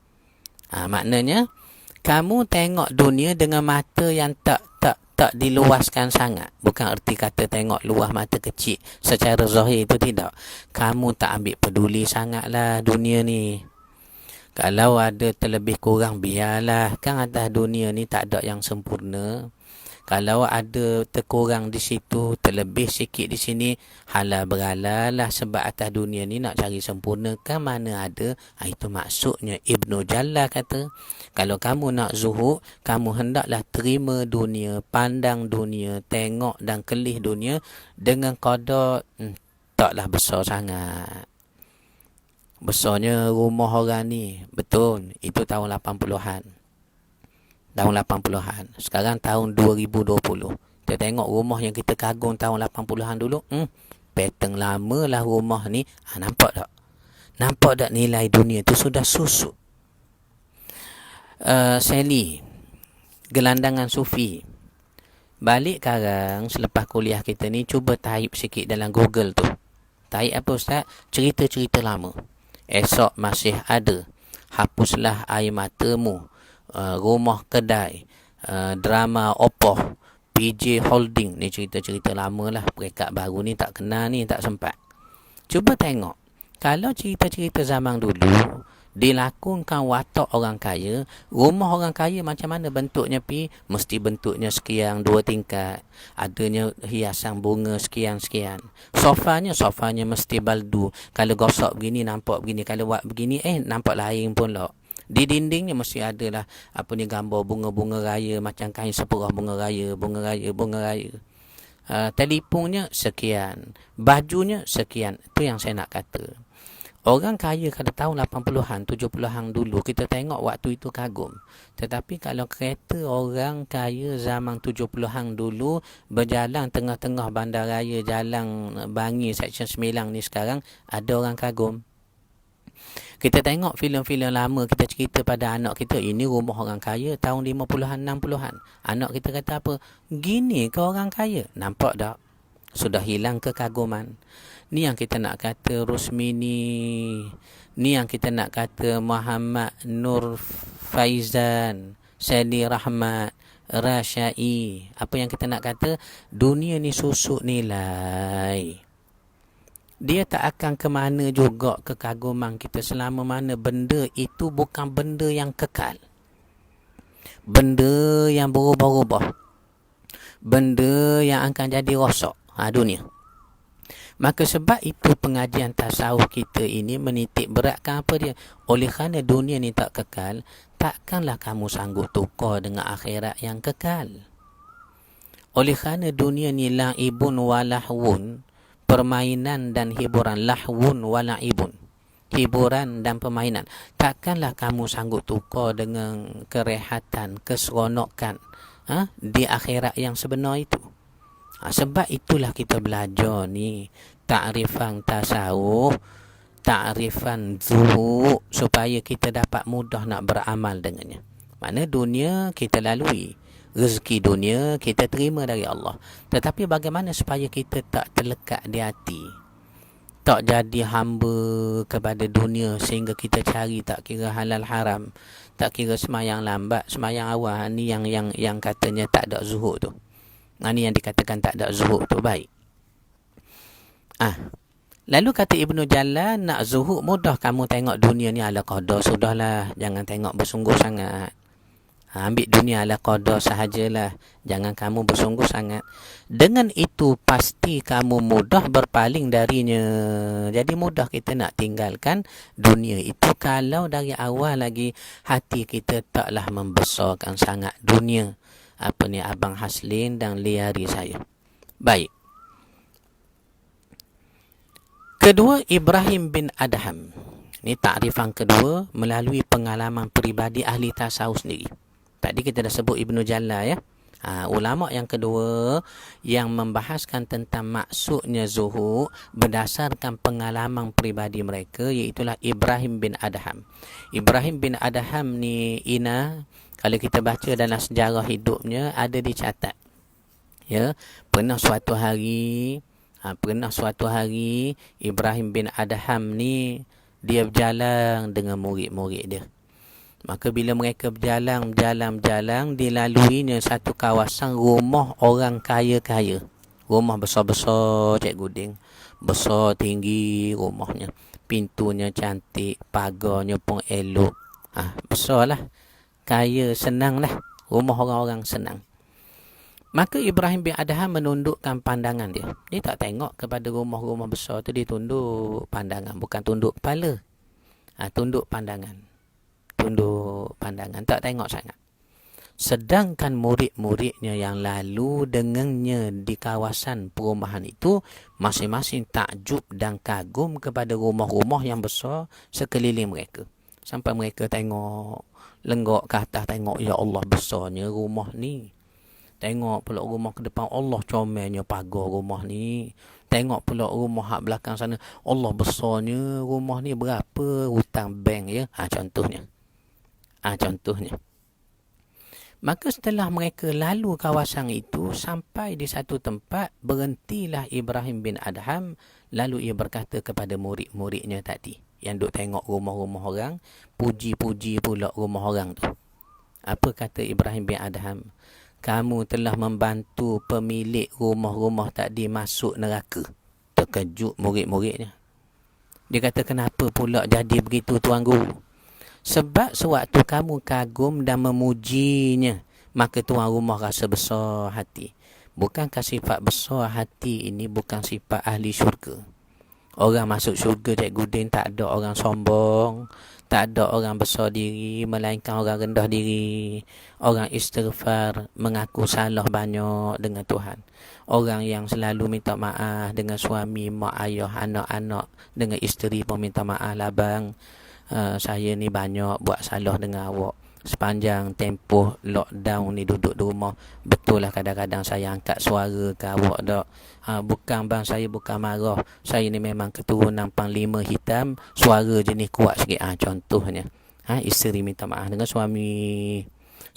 A: Maknanya kamu tengok dunia dengan mata yang tak diluaskan sangat. Bukan erti kata tengok luas mata kecil secara zahir, itu tidak. Kamu tak ambil peduli sangatlah dunia ni. Kalau ada terlebih kurang, biarlah. Kan atas dunia ni tak ada yang sempurna. Kalau ada terkurang di situ, terlebih sikit di sini, halal berhalal lah. Sebab atas dunia ni nak cari sempurna, kan mana ada. Itu maksudnya Ibnu Jalla kata, kalau kamu nak zuhud, kamu hendaklah terima dunia, pandang dunia, tengok dan kelih dunia dengan qada taklah besar sangat. Besarnya rumah orang ni, betul, itu tahun 80-an. Tahun 80-an. Sekarang tahun 2020. Kita tengok rumah yang kita kagum tahun 80-an dulu. Pattern lama lah rumah ni. Nampak tak? Nampak tak nilai dunia tu sudah susut. Sally, gelandangan sufi. Balik sekarang, selepas kuliah kita ni, cuba type sikit dalam Google tu. Type apa Ustaz? Cerita-cerita lama. Esok masih ada. Hapuslah air matamu. Rumah kedai, drama Oppoh, PJ Holding. Ni cerita-cerita lama lah. Perekat baru ni tak kenal ni, tak sempat. Cuba tengok, kalau cerita-cerita zaman dulu dilakonkan watak orang kaya, rumah orang kaya macam mana bentuknya mesti bentuknya sekian, 2 tingkat, adanya hiasan bunga sekian-sekian. Sofanya mesti baldu. Kalau gosok begini nampak begini, kalau buat begini nampak lain pun lah. Di dindingnya mesti adalah gambar bunga-bunga raya, macam kain sepurah bunga raya. Telefonnya sekian, bajunya sekian. Itu yang saya nak kata. Orang kaya pada tahun 80-an, 70-an dulu, kita tengok waktu itu kagum. Tetapi kalau kereta orang kaya zaman 70-an dulu berjalan tengah-tengah bandaraya, jalan Bangi Seksyen 9 ni sekarang, ada orang kagum. Kita tengok filem-filem lama, kita cerita pada anak kita, ini rumah orang kaya tahun 50-an, 60-an. Anak kita kata apa? Gini ke orang kaya? Nampak tak? Sudah hilang kekaguman. Ni yang kita nak kata Rusmini. Ni yang kita nak kata Muhammad Nur Faizan, Sally Rahmat, Rasyai. Apa yang kita nak kata? Dunia ni susuk nilai. Dia tak akan ke mana juga kekaguman kita selama mana benda itu bukan benda yang kekal. Benda yang berubah-ubah. Benda yang akan jadi rosak. Dunia. Maka sebab itu pengajian tasawuf kita ini menitik beratkan apa dia? Oleh kerana dunia ni tak kekal, takkanlah kamu sanggup tukar dengan akhirat yang kekal. Oleh kerana dunia ni la'ibun walahwun, permainan dan hiburan, lahwun wala'ibun, hiburan dan permainan. Takkanlah kamu sanggup tukar dengan kerehatan, keseronokan di akhirat yang sebenar itu. Sebab itulah kita belajar ni ta'rifan tasawuf, ta'rifan zuhud, supaya kita dapat mudah nak beramal dengannya. Mana dunia kita lalui, rezeki dunia kita terima dari Allah. Tetapi bagaimana supaya kita tak terlekat di hati, tak jadi hamba kepada dunia sehingga kita cari tak kira halal haram, tak kira semayang lambat, semayang awal. Ni yang katanya tak ada zuhud tu. Ni yang dikatakan tak ada zuhud tu. Baik. Lalu kata Ibnu Jalla, nak zuhud mudah. Kamu tengok dunia ni ala qada, sudahlah, jangan tengok bersungguh sangat. Ambil dunia ala qada sahajalah, jangan kamu bersungguh sangat. Dengan itu pasti kamu mudah berpaling darinya. Jadi mudah kita nak tinggalkan dunia itu kalau dari awal lagi hati kita taklah membesarkan sangat dunia. Apa ni Abang Haslin dan liari saya. Baik. Kedua, Ibrahim bin Adham. Ini takrifan kedua melalui pengalaman peribadi ahli tasawuf sendiri. Tadi kita dah sebut Ibnu Jalla ya. Ulama yang kedua yang membahaskan tentang maksudnya zuhud berdasarkan pengalaman peribadi mereka, iaitulah Ibrahim bin Adham. Ibrahim bin Adham ni kalau kita baca dalam sejarah hidupnya ada dicatat. Ya, pernah suatu hari Ibrahim bin Adham ni dia berjalan dengan murid-murid dia. Maka bila mereka berjalan, dilaluinya satu kawasan rumah orang kaya-kaya. Rumah besar-besar, Cik Guding. Besar, tinggi rumahnya. pintunya cantik, pagarnya pun elok. Besarlah. Kaya, senanglah. Rumah orang-orang senang. Maka Ibrahim bin Adham menundukkan pandangan dia. Dia tak tengok kepada rumah-rumah besar tu, dia tunduk pandangan. Bukan tunduk kepala. Tunduk pandangan. Tunduk pandangan. Tak tengok sangat. Sedangkan murid-muridnya yang lalu dengannya di kawasan perumahan itu, masing-masing takjub dan kagum kepada rumah-rumah yang besar sekeliling mereka. Sampai mereka tengok, lenggok ke atas tengok, ya Allah besarnya rumah ni. Tengok pula rumah ke depan, Allah comelnya pagar rumah ni. Tengok pula rumah hak belakang sana, Allah besarnya rumah ni, berapa hutang bank ya. Contohnya. Contohnya. Maka setelah mereka lalu kawasan itu, sampai di satu tempat, berhentilah Ibrahim bin Adham. Lalu ia berkata kepada murid-muridnya tadi, yang duk tengok rumah-rumah orang, puji-puji pula rumah orang tu. Apa kata Ibrahim bin Adham? Kamu telah membantu pemilik rumah-rumah tadi masuk neraka. Terkejut murid-muridnya. Dia kata, kenapa pula jadi begitu Tuan Guru? Sebab sewaktu kamu kagum dan memujinya, maka tuan rumah rasa besar hati. Bukankah sifat besar hati ini bukan sifat ahli syurga? Orang masuk syurga, Cikgu Din, tak ada orang sombong, tak ada orang besar diri, melainkan orang rendah diri. Orang istighfar, mengaku salah banyak dengan Tuhan. Orang yang selalu minta maaf dengan suami, mak ayah, anak-anak, dengan isteri pun minta maaf lah bang. Saya ni banyak buat salah dengan awak. Sepanjang tempoh lockdown ni duduk di rumah, betul lah kadang-kadang saya angkat suara ke awak tak. Bukan bang, saya bukan marah. Saya ni memang keturunan panglima hitam, suara jenis kuat sikit. Contohnya. Isteri minta maaf dengan suami.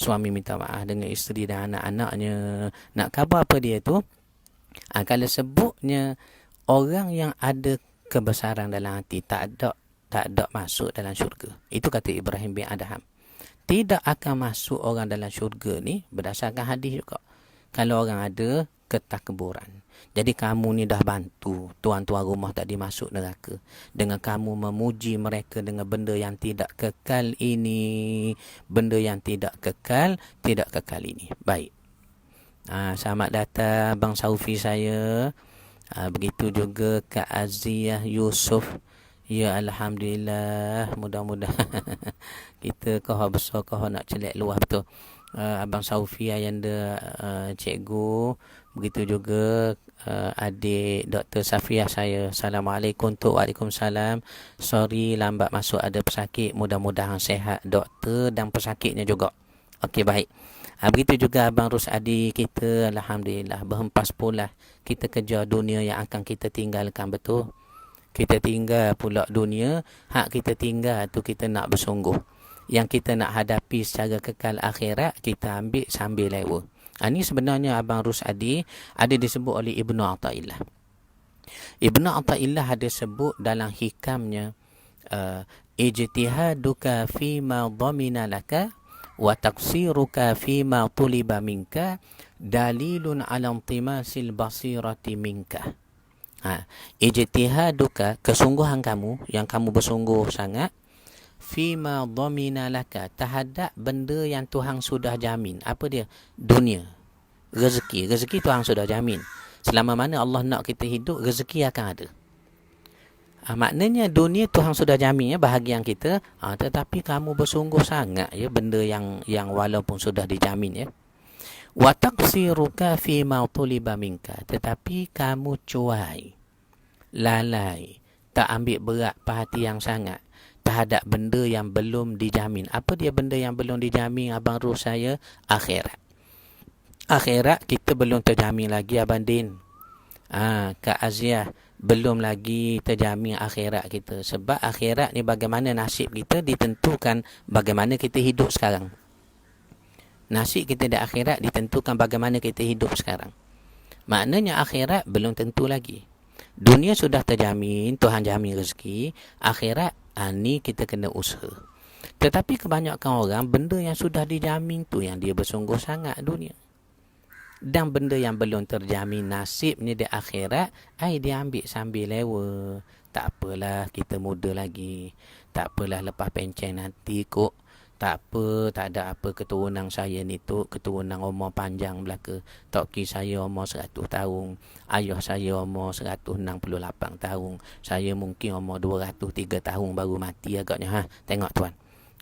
A: Suami minta maaf dengan isteri dan anak-anaknya. Nak khabar apa dia tu? Kalau sebutnya orang yang ada kebesaran dalam hati, tak ada masuk dalam syurga. Itu kata Ibrahim bin Adham. Tidak akan masuk orang dalam syurga ni berdasarkan hadis juga. Kalau orang ada ketakburan. Jadi kamu ni dah bantu tuan-tuan rumah tadi masuk neraka. Dengan kamu memuji mereka dengan benda yang tidak kekal ini. Benda yang tidak kekal ini. Baik. Selamat datang Abang Saufi saya. Begitu juga Kak Aziyah Yusuf. Ya Alhamdulillah, mudah-mudahan kita kohor besar, kohor nak celak luah betul. Abang Saufi, Ayanda Cikgu, begitu juga adik Dr. Safiah saya. Assalamualaikum tu. Waalaikumsalam. Sorry lambat masuk, ada pesakit. Mudah-mudahan sehat doktor dan pesakitnya juga. Okey, baik. Begitu juga Abang Rusadi kita, Alhamdulillah, berhempas pula kita kejar dunia yang akan kita tinggalkan, betul. Kita tinggal pula dunia, hak kita tinggal tu kita nak bersungguh. Yang kita nak hadapi secara kekal akhirat, kita ambil sambil lewa. Ini sebenarnya Abang Rusadi ada disebut oleh Ibnu Athaillah. Ibnu Athaillah ada sebut dalam hikamnya, ijtihaduka fima dhamina laka wa taqsiruka fima tuliba minka dalilun ala intimasil basirati minka. Ijtihaduka, kesungguhan kamu, yang kamu bersungguh sangat, fima dhamina laka, terhadap benda yang Tuhan sudah jamin. Apa dia? Dunia, rezeki. Rezeki Tuhan sudah jamin. Selama mana Allah nak kita hidup, rezeki akan ada. Maknanya dunia Tuhan sudah jamin ya, bahagian kita. Tetapi kamu bersungguh sangat ya, benda yang walaupun sudah dijamin ya. Wa taqsiruka fi ma tuliba minka, tetapi kamu cuai, lalai, tak ambil berat perhatian sangat terhadap benda yang belum dijamin. Apa dia benda yang belum dijamin Abang Ruh saya? Akhirat. Akhirat kita belum terjamin lagi Abang Din. Kak Aziah, belum lagi terjamin akhirat kita. Sebab akhirat ni bagaimana nasib kita ditentukan bagaimana kita hidup sekarang. Nasib kita di akhirat ditentukan bagaimana kita hidup sekarang. Maknanya akhirat belum tentu lagi. Dunia sudah terjamin, Tuhan jamin rezeki. Akhirat, ni kita kena usaha. Tetapi kebanyakan orang, benda yang sudah dijamin tu yang dia bersungguh sangat dunia. Dan benda yang belum terjamin nasibnya di akhirat, dia ambil sambil lewa. Tak apalah, kita muda lagi. Tak apalah, lepas pencen nanti kok. Tak apa, tak ada apa keturunan saya ni tu, keturunan umur panjang belaka. Tok saya umur 100 tahun, ayah saya umur 168 tahun, saya mungkin umur 203 tahun baru mati agaknya. Tengok tuan.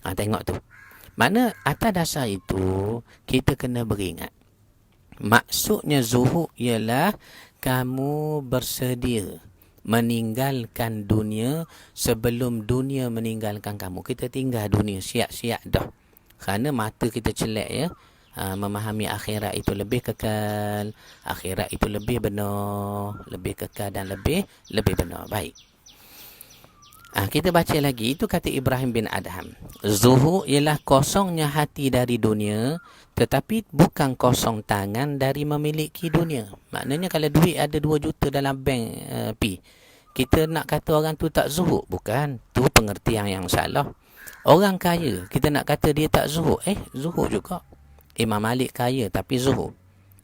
A: Tengok tu. Mana atas dasar itu, kita kena beringat. Maksudnya zuhud ialah kamu bersedia meninggalkan dunia sebelum dunia meninggalkan kamu. Kita tinggal dunia, siap-siap dah. Kerana mata kita celak ya. Memahami akhirat itu lebih kekal, akhirat itu lebih benar, lebih kekal dan lebih benar. Baik. Kita baca lagi. Itu kata Ibrahim bin Adham. Zuhud ialah kosongnya hati dari dunia, tetapi bukan kosong tangan dari memiliki dunia. Maknanya kalau duit ada 2 juta dalam bank, kita nak kata orang tu tak zuhud? Bukan. Tu pengertian yang salah. Orang kaya, kita nak kata dia tak zuhud? Zuhud juga. Imam Malik kaya tapi zuhud.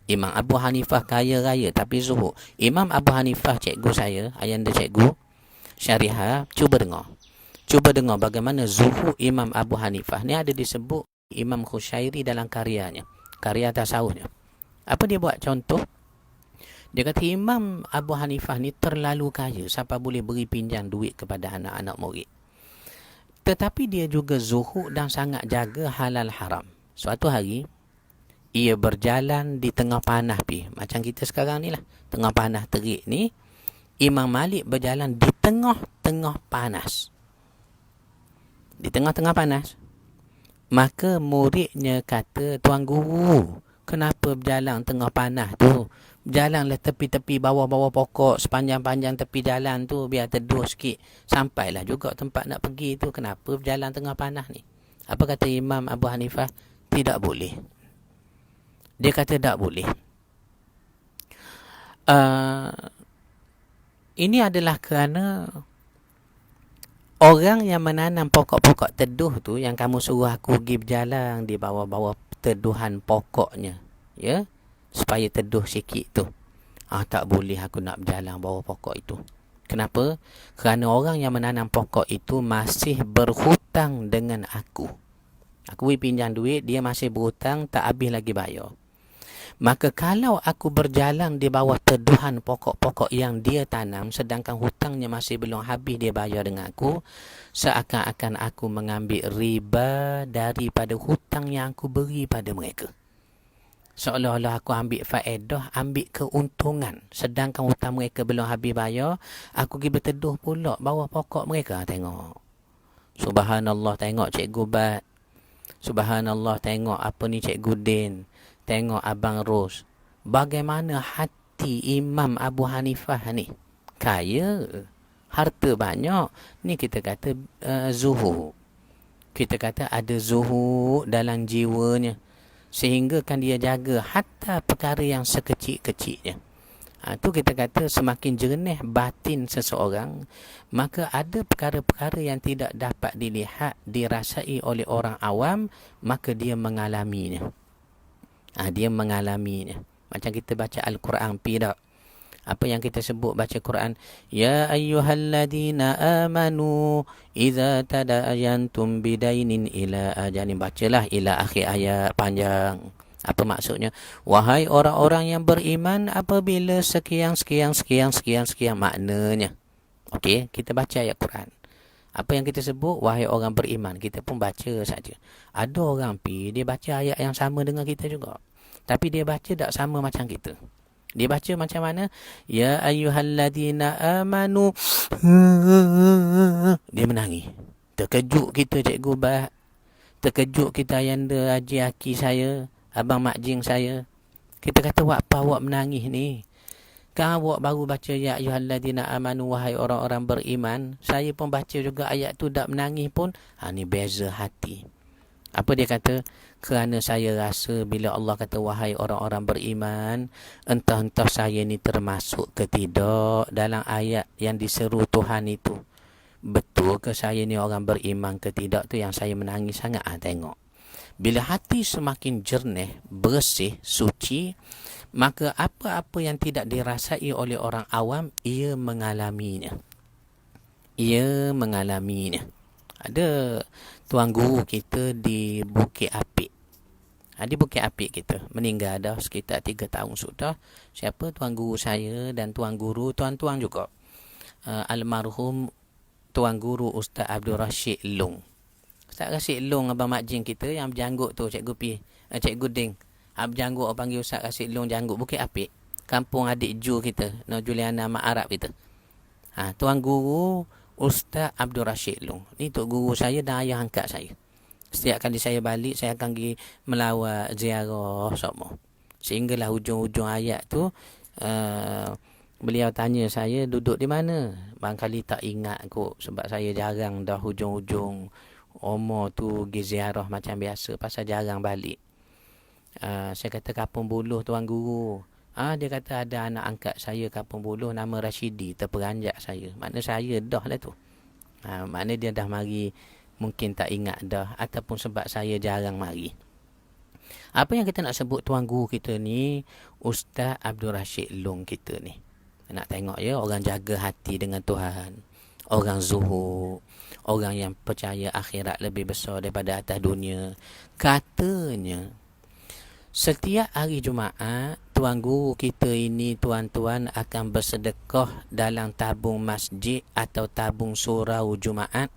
A: Imam Abu Hanifah kaya raya tapi zuhud. Imam Abu Hanifah cikgu saya, ayanda cikgu Syariah, cuba dengar bagaimana zuhud Imam Abu Hanifah. Ni ada disebut Imam Khusyairi dalam karyanya, karya tasawufnya. Apa dia buat contoh? Dia kata Imam Abu Hanifah ni terlalu kaya sampai boleh beri pinjam duit kepada anak-anak murid. Tetapi dia juga zuhud dan sangat jaga halal haram. Suatu hari ia berjalan di tengah panah macam kita sekarang ni lah, tengah panah terik ni. Imam Malik berjalan di tengah-tengah panas. Di tengah-tengah panas. Maka muridnya kata, Tuan Guru, kenapa berjalan tengah panas tu? Berjalanlah tepi-tepi bawah-bawah pokok, sepanjang-panjang tepi jalan tu, biar teduh sikit. Sampailah juga tempat nak pergi tu. Kenapa berjalan tengah panas ni? Apa kata Imam Abu Hanifah? Tidak boleh. Dia kata tak boleh. Ini adalah kerana orang yang menanam pokok-pokok teduh tu, yang kamu suruh aku pergi berjalan di bawah-bawah teduhan pokoknya, ya, supaya teduh sikit tu. Tak boleh aku nak berjalan bawah pokok itu. Kenapa? Kerana orang yang menanam pokok itu masih berhutang dengan aku. Aku beri pinjam duit, dia masih berhutang, tak habis lagi bayar. Maka kalau aku berjalan di bawah teduhan pokok-pokok yang dia tanam, sedangkan hutangnya masih belum habis dia bayar dengan aku, seakan-akan aku mengambil riba daripada hutang yang aku beri pada mereka. Seolah-olah aku ambil faedah, ambil keuntungan, sedangkan hutang mereka belum habis bayar, aku pergi berteduh pula bawah pokok mereka. Tengok. Subhanallah, tengok Cikgu Bat. Subhanallah, tengok apa ni Cikgu Din. Tengok Abang Ros. Bagaimana hati Imam Abu Hanifah ni? Kaya. Harta banyak. Ni kita kata zuhud. Kita kata ada zuhud dalam jiwanya. Sehingga kan dia jaga hatta perkara yang sekecil-kecilnya. Tu kita kata semakin jernih batin seseorang, maka ada perkara-perkara yang tidak dapat dilihat, dirasai oleh orang awam, maka dia mengalaminya. Dia mengalaminya. Macam kita baca Al-Quran tak? Apa yang kita sebut baca Quran? Ya ayyuhalladzina amanu idza tadayantum bidainin ila ajalin. Bacalah ila akhir ayat panjang. Apa maksudnya? Wahai orang-orang yang beriman, apabila sekian maknanya. Okey, kita baca ayat Quran. Apa yang kita sebut? Wahai orang beriman. Kita pun baca saja. Ada orang dia baca ayat yang sama dengan kita juga. Tapi dia baca tak sama macam kita. Dia baca macam mana? Ya ayyuhalladzina amanu. Dia menangis. Terkejut kita Cikgu Bat. Terkejut kita Ayanda Haji Aki saya, Abang Mak Jing saya. Kita kata, apa awak menangis ni? Kan awak baru baca ya ayyuhalladzina amanu, wahai orang-orang beriman. Saya pun baca juga ayat tu, tak menangis pun. Ni beza hati. Apa dia kata? Kerana saya rasa bila Allah kata wahai orang-orang beriman, entah-entah saya ni termasuk ke tidak dalam ayat yang diseru Tuhan itu. Betul ke saya ni orang beriman ke tidak, tu yang saya menangis sangat. Tengok. Bila hati semakin jernih, bersih, suci, maka apa-apa yang tidak dirasai oleh orang awam, ia mengalaminya. ia mengalaminya. Ada tuan guru kita di Bukit Apit. Di Bukit Apit kita meninggal dah sekitar 3 tahun sudah. Siapa? Tuan guru saya dan tuan guru tuan-tuan juga. Almarhum tuan guru Ustaz Abdul Rashid Long. Ustaz Rashid Long, abang mak jin kita yang berjanggut tu, Cikgu Pi, Cikgu Ding. Berjanggut, orang panggil Ustaz Rashid Long janggut Bukit Apit. Kampung adik Ju kita, Juliana Mak Arab kita. Tuan guru Ustaz Abdul Rashid Long. Ni tok guru saya dan ayah angkat saya. Setiap kali saya balik, saya akan pergi melawat ziarah semua. Sehinggalah hujung-hujung ayat tu, beliau tanya saya duduk di mana. Barangkali tak ingat kot, sebab saya jarang dah hujung-hujung umur tu pergi ziarah macam biasa, pasal jarang balik. Saya kata Kapung Buluh tuan guru. Dia kata ada anak angkat saya Kapung Buluh nama Rashidi, terperanjat saya. Makna saya dah lah tu. Makna dia dah mari, mungkin tak ingat dah, ataupun sebab saya jarang mari. Apa yang kita nak sebut tuan guru kita ni, Ustaz Abdul Rashid Long kita ni. Nak tengok ya, orang jaga hati dengan Tuhan, orang zuhud, orang yang percaya akhirat lebih besar daripada atas dunia. Katanya setiap hari Jumaat, tuan guru kita ini, tuan-tuan, akan bersedekah dalam tabung masjid atau tabung surau Jumaat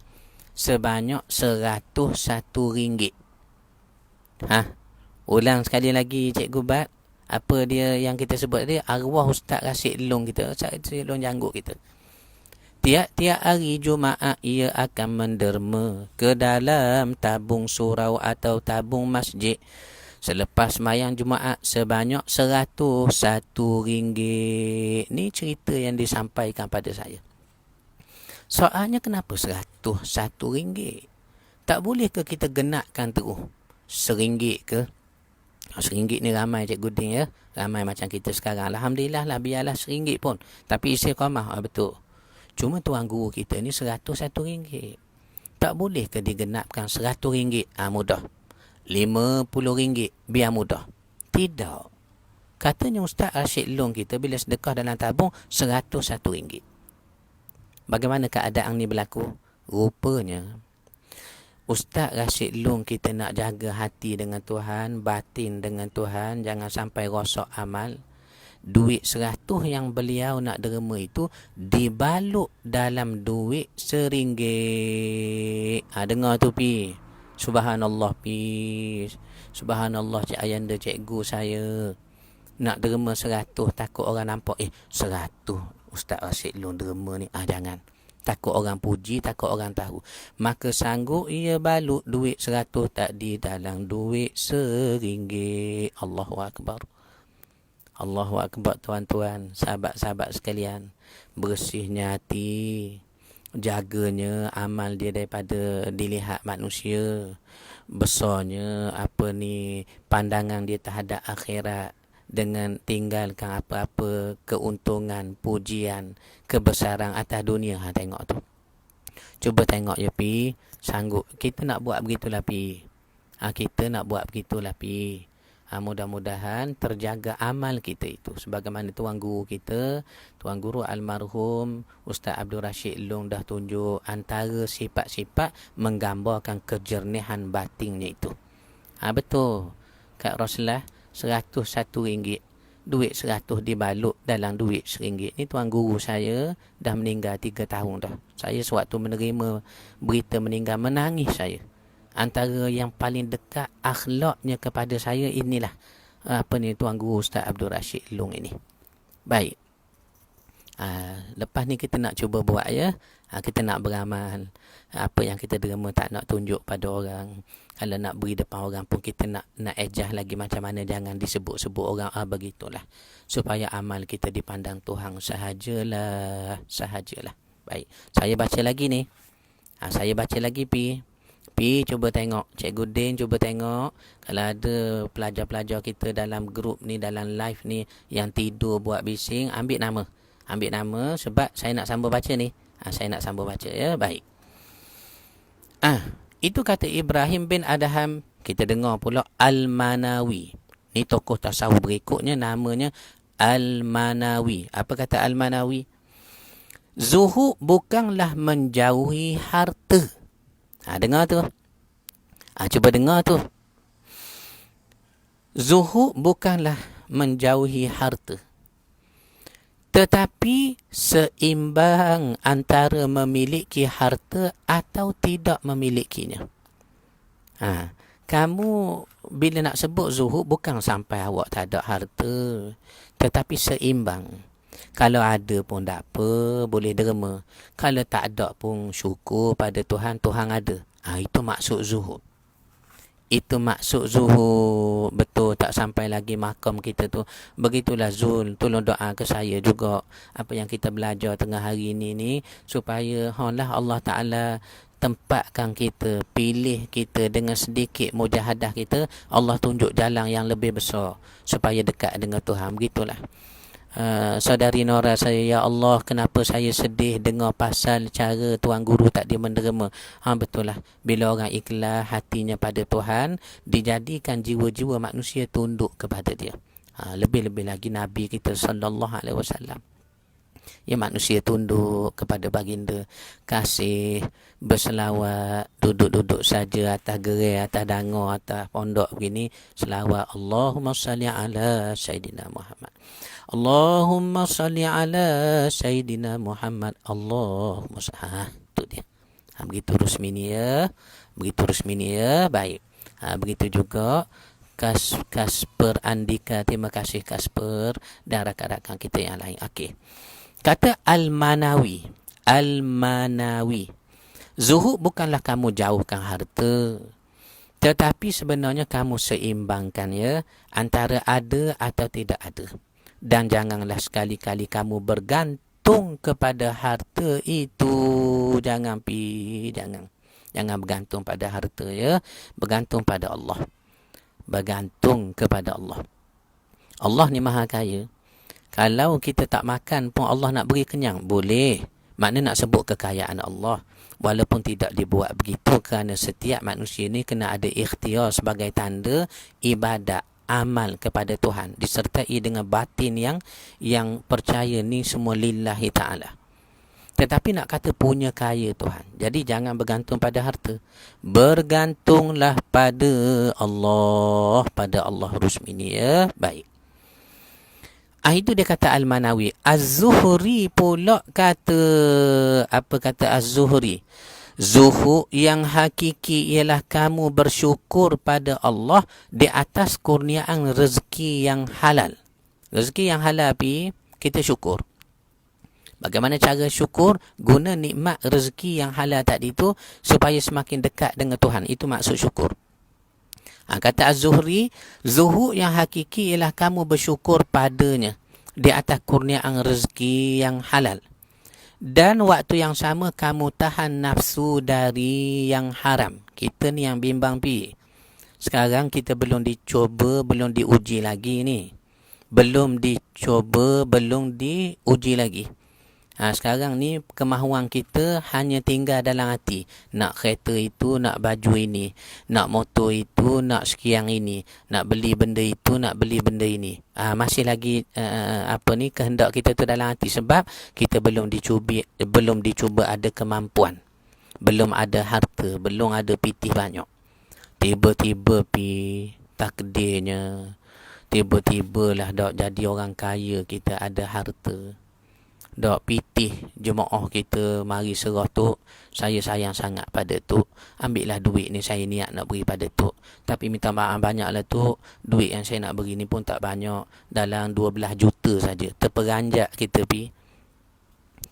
A: sebanyak RM101. Ulang sekali lagi Cikgu Bat. Apa dia yang kita sebut tadi? Arwah Ustaz Rashid Long kita, Ustaz Rashid Long janggut kita. Tiap-tiap hari Jumaat ia akan menderma ke dalam tabung surau atau tabung masjid selepas sembahyang Jumaat sebanyak RM101. Ni cerita yang disampaikan pada saya. Soalnya kenapa RM101? Tak boleh ke kita genapkan terus RM1 ke? RM1 ni ramai Cikgu Ding ya. Ramai macam kita sekarang. Alhamdulillah lah, biarlah RM1 pun. Tapi istiqamah, betul. Cuma tuan guru kita ni RM101. Tak boleh ke digenapkan RM100? Mudah. RM50 biar mudah. Tidak. Katanya Ustaz Rashid Long kita bila sedekah dalam tabung RM101. Bagaimana keadaan ni berlaku? Rupanya Ustaz Rashid Long kita nak jaga hati dengan Tuhan, batin dengan Tuhan, jangan sampai rosak amal. Duit 100 yang beliau nak derma itu dibalut dalam duit RM1. Dengar tu Pi. Subhanallah Pi. Subhanallah Cik Ayanda, cikgu saya. Nak derma 100, takut orang nampak. 100 Ustaz Rashid Long derma ni. Jangan. Takut orang puji, takut orang tahu. Maka sanggup ia balut duit 100 tadi dalam duit RM1. Allahu Akbar. Allahu Akbar tuan-tuan, sahabat-sahabat sekalian. Bersihnya hati, jaganya amal dia daripada dilihat manusia. Besarnya pandangan dia terhadap akhirat, dengan tinggalkan apa-apa keuntungan, pujian, kebesaran atas dunia. Tengok tu. Cuba tengok ya Pi. Sanggup. Kita nak buat begitulah Pi. Kita nak buat begitulah Pi. Mudah-mudahan terjaga amal kita itu. Sebagaimana tuan guru kita, tuan guru almarhum Ustaz Abdul Rashid Long dah tunjuk antara sifat-sifat menggambarkan kejernihan batinnya itu. Betul. Kak Roslah, RM101. Duit 100 dibalut dalam duit RM1. Ni tuan guru saya dah meninggal 3 tahun dah. Saya sewaktu menerima berita meninggal, menangis saya. Antara yang paling dekat akhlaknya kepada saya inilah tuan guru Ustaz Abdul Rashid Long ini. Baik. Lepas ni kita nak cuba buat ya. Kita nak beramal. Apa yang kita derma tak nak tunjuk pada orang. Kalau nak beri depan orang pun kita nak ejah lagi macam mana, jangan disebut-sebut orang. Begitulah. Supaya amal kita dipandang Tuhan sahajalah. Baik. Saya baca lagi ni. Saya baca lagi Pi. Pi cuba tengok. Cikgu Din cuba tengok. Kalau ada pelajar-pelajar kita dalam grup ni, dalam live ni yang tidur buat bising, ambil nama. Ambil nama sebab saya nak sambung baca ni. Saya nak sambung baca ya. Baik. Itu kata Ibrahim bin Adham. Kita dengar pula Al-Manawi. Ni tokoh tasawuf berikutnya namanya Al-Manawi. Apa kata Al-Manawi? Zuhud bukanlah menjauhi harta. Dengar tu. Cuba dengar tu. Zuhud bukanlah menjauhi harta. Tetapi seimbang antara memiliki harta atau tidak memilikinya. Kamu bila nak sebut zuhud bukan sampai awak tak ada harta. Tetapi seimbang. Kalau ada pun tak apa, boleh derma. Kalau tak ada pun syukur pada Tuhan, Tuhan ada. Itu maksud zuhud. Itu maksud zuhud. Betul, tak sampai lagi makam kita tu. Begitulah Zul, tolong doa ke saya juga. Apa yang kita belajar tengah hari ni supaya Allah Ta'ala tempatkan kita, pilih kita dengan sedikit mujahadah kita, Allah tunjuk jalan yang lebih besar supaya dekat dengan Tuhan. Begitulah. Saudari Nora saya, ya Allah, kenapa saya sedih dengar pasal cara tuan guru tak dia menderma. Betul lah, bila orang ikhlas hatinya pada Tuhan, dijadikan jiwa-jiwa manusia tunduk kepada dia. Lebih-lebih lagi Nabi kita sallallahu alaihi wasallam, ya, manusia tunduk kepada baginda, kasih, berselawat, duduk-duduk saja atas gerai, atas dangar, atas pondok begini, selawat Allahumma salli ala Sayyidina Muhammad, Allahumma salli ala Sayyidina Muhammad, Allahumma salli. Itu dia. Begitu rusmini ya. Begitu rusmini ya. Baik. Begitu juga Kasper Andika. Terima kasih Kasper dan rakan-rakan kita yang lain. Okey. Kata Al-Manawi. Al-Manawi. Zuhud bukanlah kamu jauhkan harta. Tetapi sebenarnya kamu seimbangkan ya, antara ada atau tidak ada. Dan janganlah sekali-kali kamu bergantung kepada harta itu. Jangan bergantung pada harta ya. Bergantung pada Allah. Bergantung kepada Allah. Allah ni maha kaya. Kalau kita tak makan pun Allah nak beri kenyang, boleh. Makna nak sebut kekayaan Allah. Walaupun tidak dibuat begitu, kerana setiap manusia ni kena ada ikhtiar sebagai tanda ibadat, amal kepada Tuhan, disertai dengan batin yang percaya ni semua lillahi ta'ala. Tetapi nak kata punya kaya Tuhan, jadi jangan bergantung pada harta. Bergantunglah pada Allah. Pada Allah rusmini ya. Baik. Itu dia kata Al-Manawi. Az-Zuhri pula kata, apa kata Az-Zuhri? Zuhud yang hakiki ialah kamu bersyukur pada Allah di atas kurniaan rezeki yang halal. Rezeki yang halal kita syukur. Bagaimana cara syukur? Guna nikmat rezeki yang halal tadi itu supaya semakin dekat dengan Tuhan. Itu maksud syukur. Kata Az-Zuhri, zuhud yang hakiki ialah kamu bersyukur padanya di atas kurniaan rezeki yang halal. Dan waktu yang sama kamu tahan nafsu dari yang haram. Kita ni yang bimbang sekarang kita belum dicuba, belum diuji lagi ni. Belum dicuba, belum diuji lagi. Sekarang ni kemahuan kita hanya tinggal dalam hati. Nak kereta itu, nak baju ini. Nak motor itu, nak sekian ini. Nak beli benda itu, nak beli benda ini. Masih lagi kehendak kita tu dalam hati. Sebab kita belum dicuba ada kemampuan. Belum ada harta, belum ada pitih banyak. Tiba-tiba takdirnya. Tiba-tibalah dak jadi orang kaya, kita ada harta. Dok pitih jemaah kita mari serah tu, saya sayang sangat pada tu, ambillah duit ni, saya niat nak beri pada tu, tapi minta maaf banyaklah tu, duit yang saya nak beri ni pun tak banyak, dalam 12 juta saja. Terperanjat kita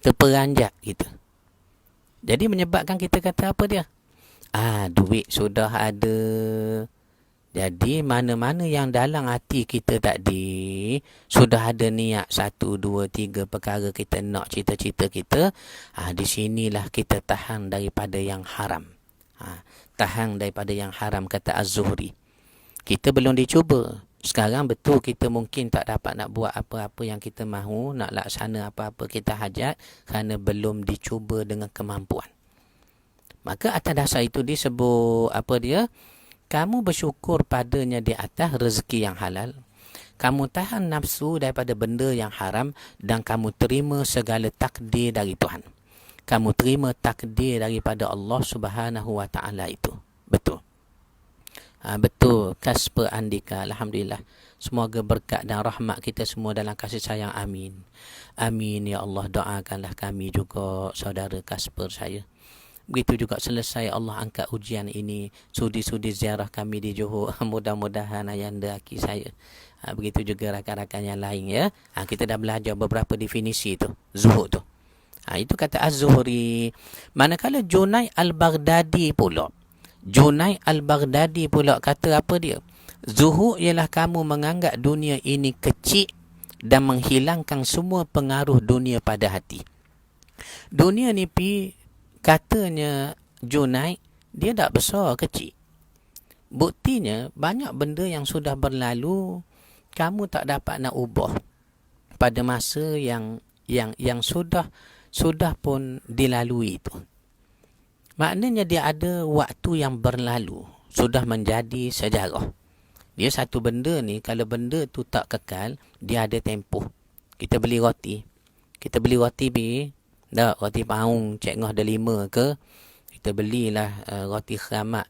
A: terperanjat kita. Jadi menyebabkan kita kata apa dia? Duit sudah ada. Jadi mana-mana yang dalam hati kita tadi sudah ada niat 1, 2, 3 perkara kita nak, cita-cita kita, di sinilah kita tahan daripada yang haram. Tahan daripada yang haram, kata Az-Zuhri. Kita belum dicuba. Sekarang betul kita mungkin tak dapat nak buat apa-apa yang kita mahu, nak laksana apa-apa kita hajat kerana belum dicuba dengan kemampuan. Maka atas dasar itu disebut apa dia? Kamu bersyukur padanya di atas rezeki yang halal. Kamu tahan nafsu daripada benda yang haram dan kamu terima segala takdir dari Tuhan. Kamu terima takdir daripada Allah Subhanahu Wa Taala itu. Betul. Betul, Kasper Andika. Alhamdulillah. Semoga berkat dan rahmat kita semua dalam kasih sayang. Amin. Amin ya Allah. Doakanlah kami juga, saudara Kasper saya. Begitu juga selesai Allah angkat ujian ini, sudi-sudi ziarah kami di Johor. Mudah-mudahan ayanda aki saya. Begitu juga rakan-rakan yang lain ya. Kita dah belajar beberapa definisi tu, zuhud tu. Itu kata Az-Zuhri. Manakala Junaid Al-Baghdadi pula. Junaid Al-Baghdadi pula kata apa dia? Zuhud ialah kamu menganggap dunia ini kecil dan menghilangkan semua pengaruh dunia pada hati. Dunia ni katanya Junaid, dia tak besar, kecil. Buktinya banyak benda yang sudah berlalu kamu tak dapat nak ubah pada masa yang sudah pun dilalui itu. Maknanya dia ada waktu yang berlalu, sudah menjadi sejarah. Dia satu benda ni, kalau benda tu tak kekal, dia ada tempoh. Kita beli roti roti paung Cik Ngoh ada 5 ke, kita belilah roti keramat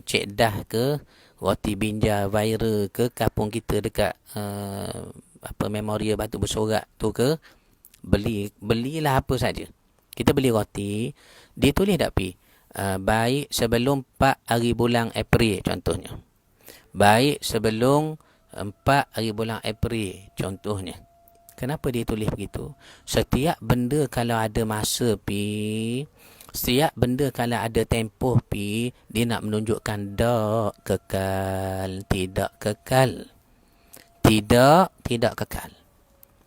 A: Cik Dah ke, roti binja viral ke, kampung kita dekat memorial Batu Bersorak tu ke, belilah apa saja. Kita beli roti, dia tulis tak baik sebelum 4 hari bulan April contohnya. Baik sebelum 4 hari bulan April contohnya. Kenapa dia tulis begitu? Setiap benda kalau ada masa setiap benda kalau ada tempoh dia nak menunjukkan tak kekal, tidak kekal. Tidak kekal.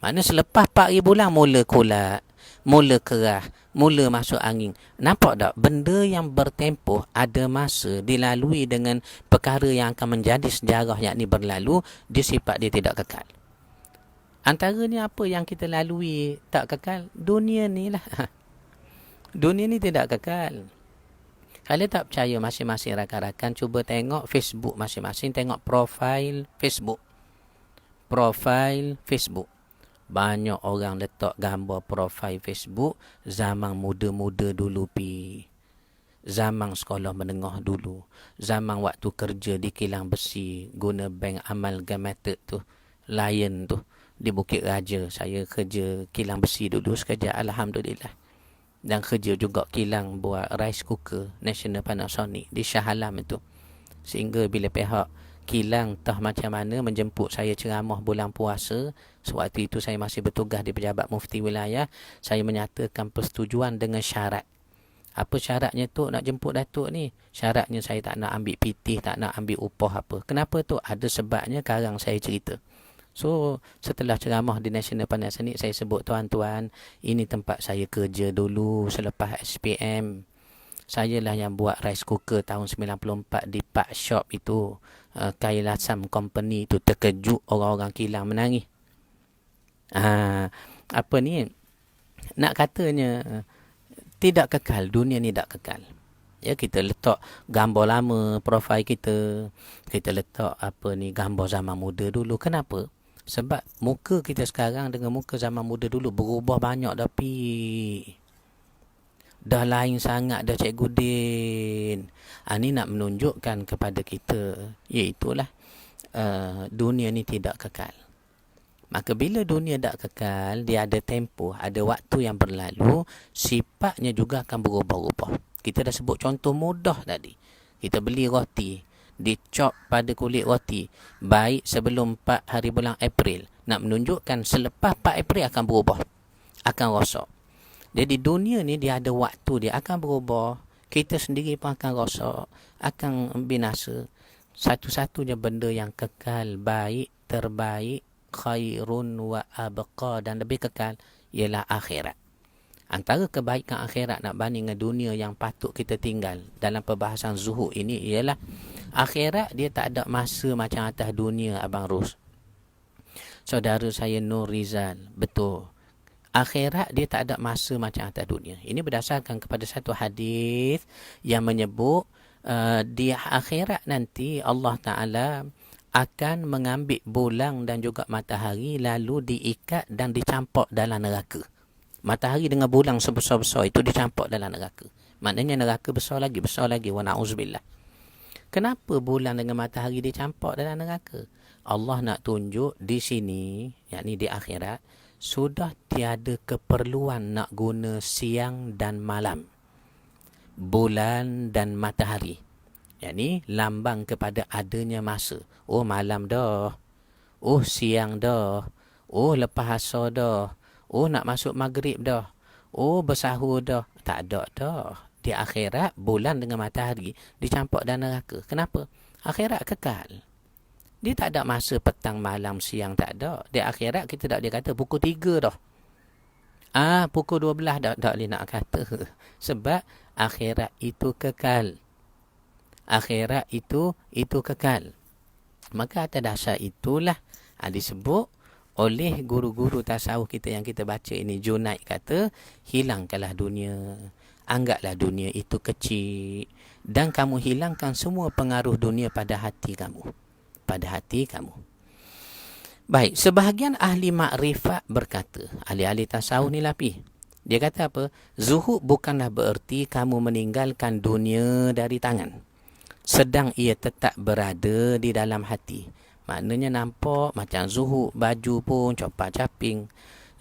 A: Maknanya selepas 4 hari bulan mula kulat, mula kerah, mula masuk angin. Nampak tak? Benda yang bertempoh ada masa dilalui dengan perkara yang akan menjadi sejarah, yakni berlalu, dia sifat dia tidak kekal. Antara ni apa yang kita lalui tak kekal? Dunia ni lah. Dunia ni tidak kekal. Kalau tak percaya masing-masing rakan-rakan, cuba tengok Facebook masing-masing. Tengok profil Facebook. Banyak orang letak gambar profil Facebook zaman muda-muda dulu zaman sekolah menengah dulu. Zaman waktu kerja di kilang besi. Guna bank amalgamated tu. Lion tu. Di Bukit Raja. Saya kerja kilang besi dulu sekejap, alhamdulillah. Dan kerja juga kilang buat rice cooker National Panasonic di Shah Alam itu. Sehingga bila pihak kilang tah macam mana menjemput saya ceramah bulan puasa, sewaktu itu saya masih bertugas di Pejabat Mufti Wilayah, saya menyatakan persetujuan dengan syarat. Apa syaratnya tu nak jemput Datuk ni? Syaratnya saya tak nak ambil PT, tak nak ambil upah apa. Kenapa tu? Ada sebabnya, sekarang saya cerita. So, setelah ceramah di National Panasonic, saya sebut, tuan-tuan, ini tempat saya kerja dulu selepas SPM. Saya lah yang buat rice cooker tahun 94 di Park Shop itu. Kailasam Company itu. Terkejut orang-orang kilang menangis. Apa ni? Nak katanya, tidak kekal. Dunia ni tak kekal. Ya, kita letak gambar lama profil kita. Kita letak gambar zaman muda dulu. Kenapa? Sebab muka kita sekarang dengan muka zaman muda dulu berubah banyak dah lain sangat dah, Cikgu Din. Ini nak menunjukkan kepada kita, iaitulah dunia ni tidak kekal. Maka bila dunia tak kekal, dia ada tempoh, ada waktu yang berlalu, sifatnya juga akan berubah-ubah. Kita dah sebut contoh mudah tadi. Kita beli roti, dicop pada kulit roti baik sebelum 4 hari bulan April, nak menunjukkan selepas 4 April akan berubah, akan rosak. Jadi dunia ni dia ada waktu, dia akan berubah. Kita sendiri pun akan rosak, akan binasa. Satu-satunya benda yang kekal, baik, terbaik, khairun wa abqa, dan lebih kekal ialah akhirat. Antara kebaikan akhirat nak banding dengan dunia yang patut kita tinggal dalam perbahasan zuhud ini ialah akhirat dia tak ada masa macam atas dunia, Abang Ros. Saudara saya Nur Rizal, betul. Akhirat dia tak ada masa macam atas dunia. Ini berdasarkan kepada satu hadis yang menyebut di akhirat nanti Allah Ta'ala akan mengambil bulan dan juga matahari lalu diikat dan dicampak dalam neraka. Matahari dengan bulan sebesar-besar itu dicampak dalam neraka. Maknanya neraka besar lagi, wa na'uzubillah. Kenapa bulan dengan matahari dicampak dalam neraka? Allah nak tunjuk di sini, yakni di akhirat, sudah tiada keperluan nak guna siang dan malam, bulan dan matahari. Yakni lambang kepada adanya masa. Oh, malam dah. Oh, siang dah. Oh, lepas asar dah. Oh, nak masuk maghrib dah. Oh, bersahur dah. Tak ada dah. Di akhirat, bulan dengan matahari dicampak dalam neraka. Kenapa? Akhirat kekal. Dia tak ada masa petang, malam, siang, tak ada. Di akhirat kita tak boleh kata pukul 3 dah. Pukul 12 dah, tak boleh nak kata. Sebab akhirat itu kekal. Akhirat itu kekal. Maka atas dasar itulah disebut oleh guru-guru tasawuf kita yang kita baca ini. Junaid kata, hilangkanlah dunia. Anggaplah dunia itu kecil. Dan kamu hilangkan semua pengaruh dunia pada hati kamu. Pada hati kamu. Baik, sebahagian ahli makrifat berkata, ahli-ahli tasawuf ni lapi. Dia kata apa? Zuhud bukanlah bererti kamu meninggalkan dunia dari tangan, sedang ia tetap berada di dalam hati. Maknanya nampak macam zuhud, baju pun copak-caping.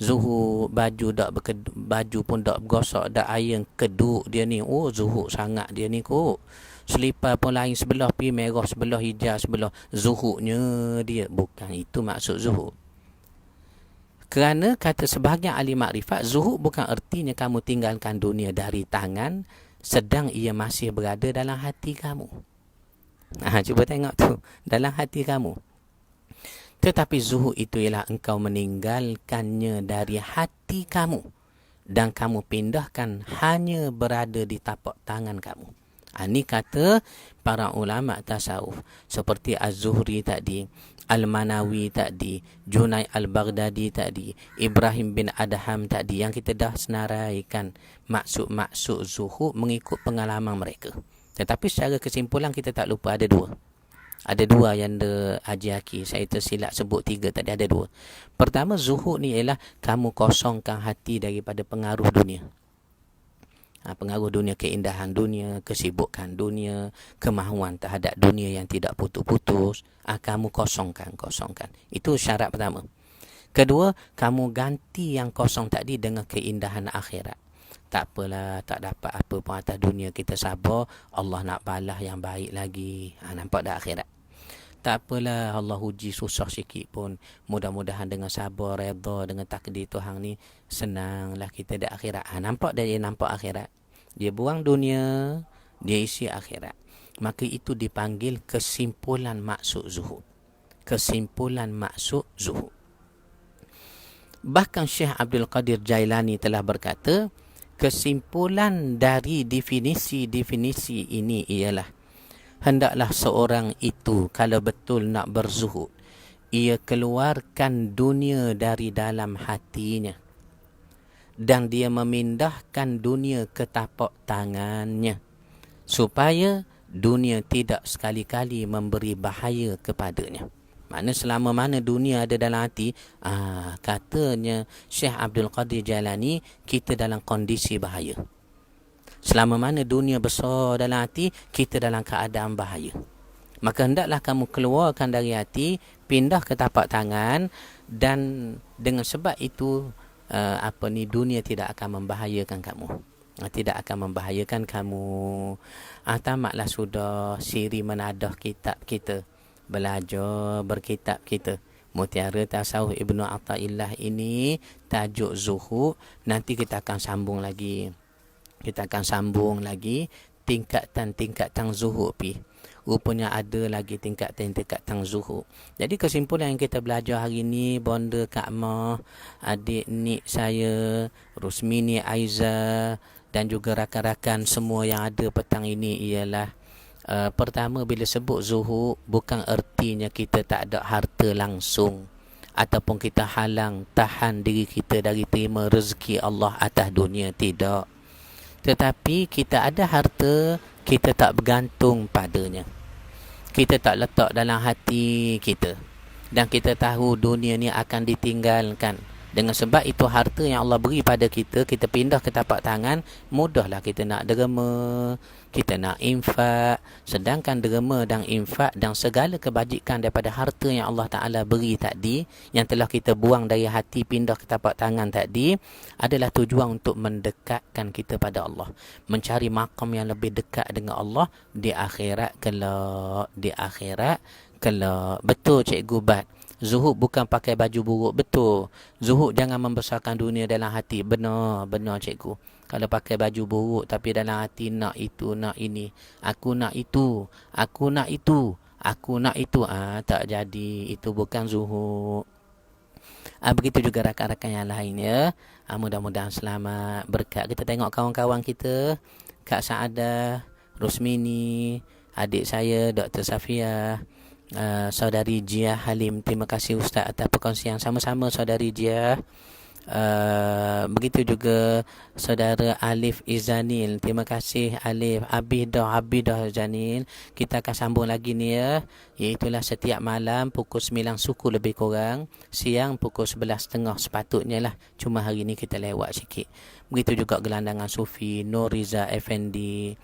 A: Zuhud, baju pun tak bergosok, dak air keduk dia ni. Oh, zuhud sangat dia ni kot. Selipar pun lain sebelah, pergi merah sebelah, hijau sebelah. Zuhudnya dia. Bukan itu maksud zuhud. Kerana kata sebahagian ahli makrifat, zuhud bukan ertinya kamu tinggalkan dunia dari tangan, sedang ia masih berada dalam hati kamu. Cuba tengok tu, dalam hati kamu. Tetapi zuhud itu ialah engkau meninggalkannya dari hati kamu dan kamu pindahkan hanya berada di tapak tangan kamu. Ini kata para ulama tasawuf seperti Az-Zuhri tadi, Al-Manawi tadi, Junaid Al-Baghdadi tadi, Ibrahim bin Adham tadi, yang kita dah senaraikan maksud-maksud zuhud mengikut pengalaman mereka. Tetapi secara kesimpulan kita tak lupa ada dua. Ada dua yang ada Haji Aki. Saya tersilap sebut 3 tadi, ada 2. Pertama, zuhud ni ialah kamu kosongkan hati daripada pengaruh dunia. Pengaruh dunia, keindahan dunia, kesibukan dunia, kemahuan terhadap dunia yang tidak putus-putus. Kamu kosongkan. Itu syarat pertama. Kedua, kamu ganti yang kosong tadi dengan keindahan akhirat. Tak apalah, tak dapat apa pun atas dunia, kita sabar, Allah nak balas yang baik lagi. Nampak tak akhirat? Tak apalah, Allah uji susah sikit pun, mudah-mudahan dengan sabar, redha dengan takdir Tuhan ni, senanglah kita di akhirat. Nampak dia nampak akhirat. Dia buang dunia, dia isi akhirat. Maka itu dipanggil kesimpulan maksud zuhud. Kesimpulan maksud zuhud. Bahkan Syekh Abdul Qadir Jailani telah berkata, kesimpulan dari definisi-definisi ini ialah, hendaklah seorang itu kalau betul nak berzuhud, ia keluarkan dunia dari dalam hatinya dan dia memindahkan dunia ke tapak tangannya supaya dunia tidak sekali-kali memberi bahaya kepadanya. Maknanya selama mana dunia ada dalam hati, katanya Syekh Abdul Qadir Jailani, kita dalam kondisi bahaya. Selama mana dunia besar dalam hati, kita dalam keadaan bahaya. Maka hendaklah kamu keluarkan dari hati, pindah ke tapak tangan, dan dengan sebab itu dunia tidak akan membahayakan kamu. Tidak akan membahayakan kamu. Tamatlah sudah siri menadah kitab kita, belajar berkitab kita. Mutiara Tasawuf Ibnu Athaillah ini tajuk zuhud. Nanti kita akan sambung lagi. Tingkatan-tingkatan zuhud pi. Rupanya ada lagi tingkatan-tingkatan zuhud. Jadi kesimpulan yang kita belajar hari ni, Bonda Kak Mah, adik nik saya, Rusmini Aiza, dan juga rakan-rakan semua yang ada petang ini ialah, pertama, bila sebut zuhud, bukan ertinya kita tak ada harta langsung, ataupun kita tahan diri kita dari terima rezeki Allah atas dunia. Tidak. Tetapi kita ada harta, kita tak bergantung padanya. kita tak letak dalam hati kita. Dan kita tahu dunia ni akan ditinggalkan. Dengan sebab itu harta yang Allah beri pada kita, kita pindah ke tapak tangan, mudahlah kita nak derma, kita nak infak. Sedangkan derma dan infak dan segala kebajikan daripada harta yang Allah Ta'ala beri tadi, yang telah kita buang dari hati pindah ke tapak tangan tadi, adalah tujuan untuk mendekatkan kita pada Allah, mencari makam yang lebih dekat dengan Allah di akhirat kelak. Di akhirat kelak. Betul Cikgu Bat, zuhud bukan pakai baju buruk. Betul. Zuhud jangan membesarkan dunia dalam hati. Benar, benar Cikgu. Kalau pakai baju buruk tapi dalam hati nak itu, nak ini, aku nak itu, aku nak itu, aku nak itu, tak jadi. Itu bukan zuhud. Begitu juga rakan-rakan yang lain ya. Mudah-mudahan selamat, berkat. Kita tengok kawan-kawan kita, Kak Saadah, Rusmini, adik saya Dr. Safia, saudari Jia Halim. Terima kasih Ustaz atas perkongsian. Sama-sama saudari Jia. Begitu juga saudara Alif Izanil. Terima kasih Alif. Abidah Izanil. Kita akan sambung lagi ni ya. Iaitulah setiap malam pukul 9 suku lebih kurang, siang pukul 11.30 sepatutnya lah. Cuma hari ni kita lewat sikit. Begitu juga gelandangan Sufi Nur Riza Effendi.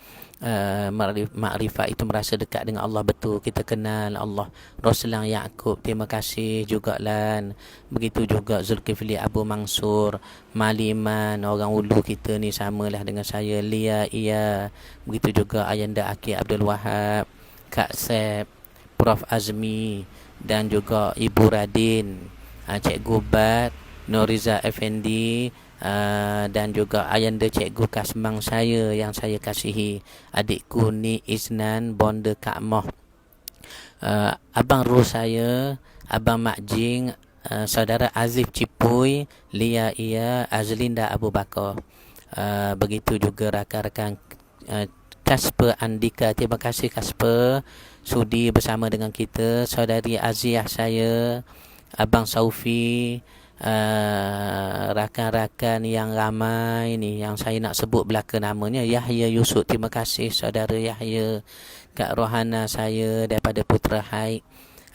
A: Makrifat itu merasa dekat dengan Allah. Betul, kita kenal Allah. Roslan Yaakob, terima kasih juga Lan. Begitu juga Zulkifli Abu Mansur, Maliman, orang ulu kita ni samalah dengan saya. Lia Iya. Begitu juga Ayanda Akil Abdul Wahab, Kak Sep, Prof Azmi, dan juga Ibu Radin, Cikgu Bat, Noriza Effendi, dan juga Ayanda Cikgu Kasmang saya yang saya kasihi, adikku Ni Isnan, Bonda Kak Moh, Abang Ru saya, Abang Mak Jing, Saudara Azif Cipuy, Lia Iya, Azlinda Abu Bakar. Begitu juga rakan-rakan Kasper Andika. Terima kasih Kasper sudi bersama dengan kita. Saudari Aziah saya, Abang Saufi, rakan-rakan yang ramai ni yang saya nak sebut belaka namanya. Yahya Yusuf, terima kasih saudara Yahya. Kak Rohana saya daripada Putra Haik,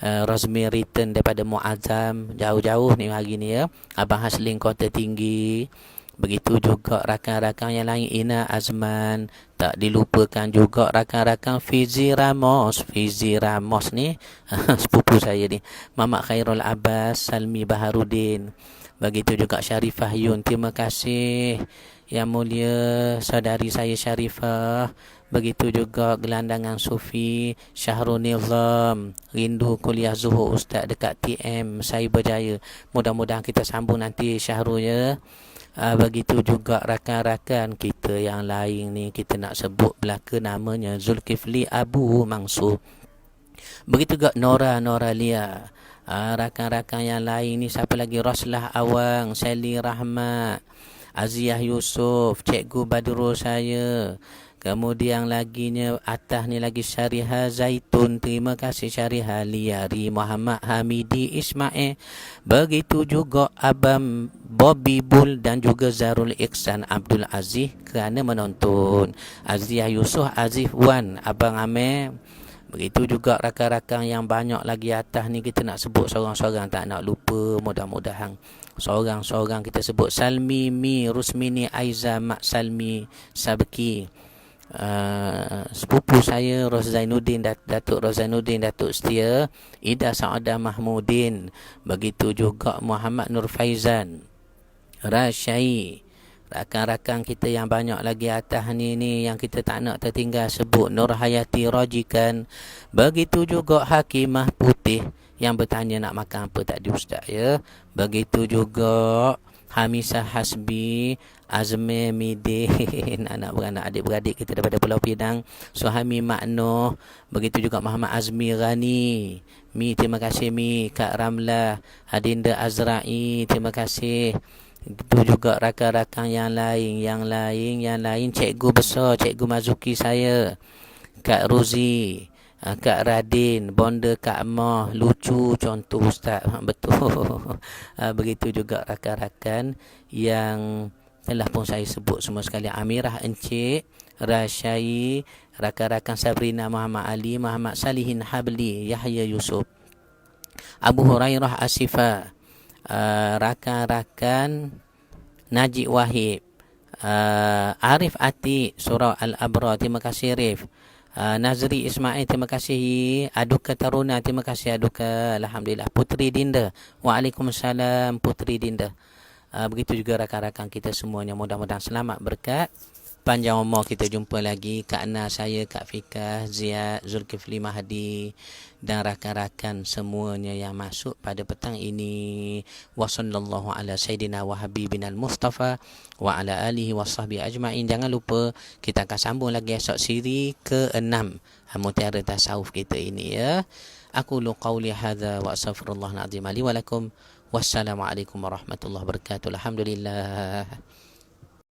A: Rozmi Return daripada Muazzam, jauh-jauh ni hari ni ya. Abang Haslin Kota Tinggi. Begitu juga rakan-rakan yang lain, Ina Azman. Tak dilupakan juga rakan-rakan Fizi Ramos. Fizi Ramos ni sepupu saya ni. Mamak Khairul Abbas, Salmi Baharudin. Begitu juga Syarifah Yun. Terima kasih Yang Mulia saudari saya Syarifah. Begitu juga gelandangan Sufi, Syahrul Nizam. Rindu kuliah Zuhur Ustaz dekat TM Cyberjaya. Mudah-mudahan kita sambung nanti Syahrul ya. Begitu juga rakan-rakan kita yang lain ni, kita nak sebut belaka namanya, Zulkifli Abu Mansur. Begitu juga Nora Lia. Rakan-rakan yang lain ni siapa lagi? Roslah Awang, Sally Rahmat, Aziah Yusof, Cikgu Badrul saya. Kemudian laginya atas ni lagi Syariha Zaitun. Terima kasih Syariha Liari, Muhammad Hamidi Ismail. Begitu juga Abang Bobby Bull dan juga Zarul Iksan Abdul Aziz kerana menonton. Aziah Yusof, Aziz Wan, Abang Amir. Begitu juga rakan-rakan yang banyak lagi atas ni, kita nak sebut seorang-seorang tak nak lupa. Mudah-mudahan seorang-seorang kita sebut. Salmi Mi, Rusmini Aiza, Mak Salmi Sabki, sepupu saya Rozainuddin, Datuk Rozainuddin, Datuk Setia, Ida Saadah Mahmudin. Begitu juga Muhammad Nur Faizan, Rasyai. Rakan-rakan kita yang banyak lagi atas ni yang kita tak nak tertinggal sebut. Nur Hayati Rajikan. Begitu juga Hakimah Putih yang bertanya nak makan apa tadi Ustaz ya. Begitu juga Hamisah Hasbi, Azmi Midin, anak beranak adik-beradik kita daripada Pulau Pinang, Suhami Maknoh. Begitu juga Muhammad Azmi Rani. Mi, terima kasih Mi. Kak Ramlah, Adinda Azrai, terima kasih. Itu juga rakan-rakan yang lain. Cikgu besar, Cikgu Mazuki saya, Kak Ruzi, Kak Radin, Bonda Kak Mah, lucu contoh Ustaz. Betul. Begitu juga rakan-rakan yang telah pun saya sebut semua sekali. Amirah Encik, Rasyai, rakan-rakan Sabrina Muhammad Ali, Muhammad Salihin Habli, Yahya Yusuf, Abu Hurairah Asifa, rakan-rakan Najib Wahid, Arif Atik, Surau Al-Abra, terima kasih Arif. Nazri Ismail, terima kasih. Aduka Taruna, terima kasih Aduka. Alhamdulillah. Putri Dinda, Waalaikumsalam Putri Dinda. Begitu juga rakan-rakan kita semuanya. Mudah-mudahan selamat, berkat, panjang umur. Kita jumpa lagi. Kak Ana, saya, Kak Fikah, Ziyad, Zulkifli Mahdi dan rakan-rakan semuanya yang masuk pada petang ini. Wa sallallahu ala sayyidina wa habibina al-Mustafa wa ala alihi wa sahbihi ajma'in. Jangan lupa kita akan sambung lagi esok siri ke-6 Mutiara Tasawuf kita ini ya. Aku lu qawli hadza wa astaghfirullahal azim li wa lakum. Wassalamualaikum warahmatullahi wabarakatuh. Alhamdulillah.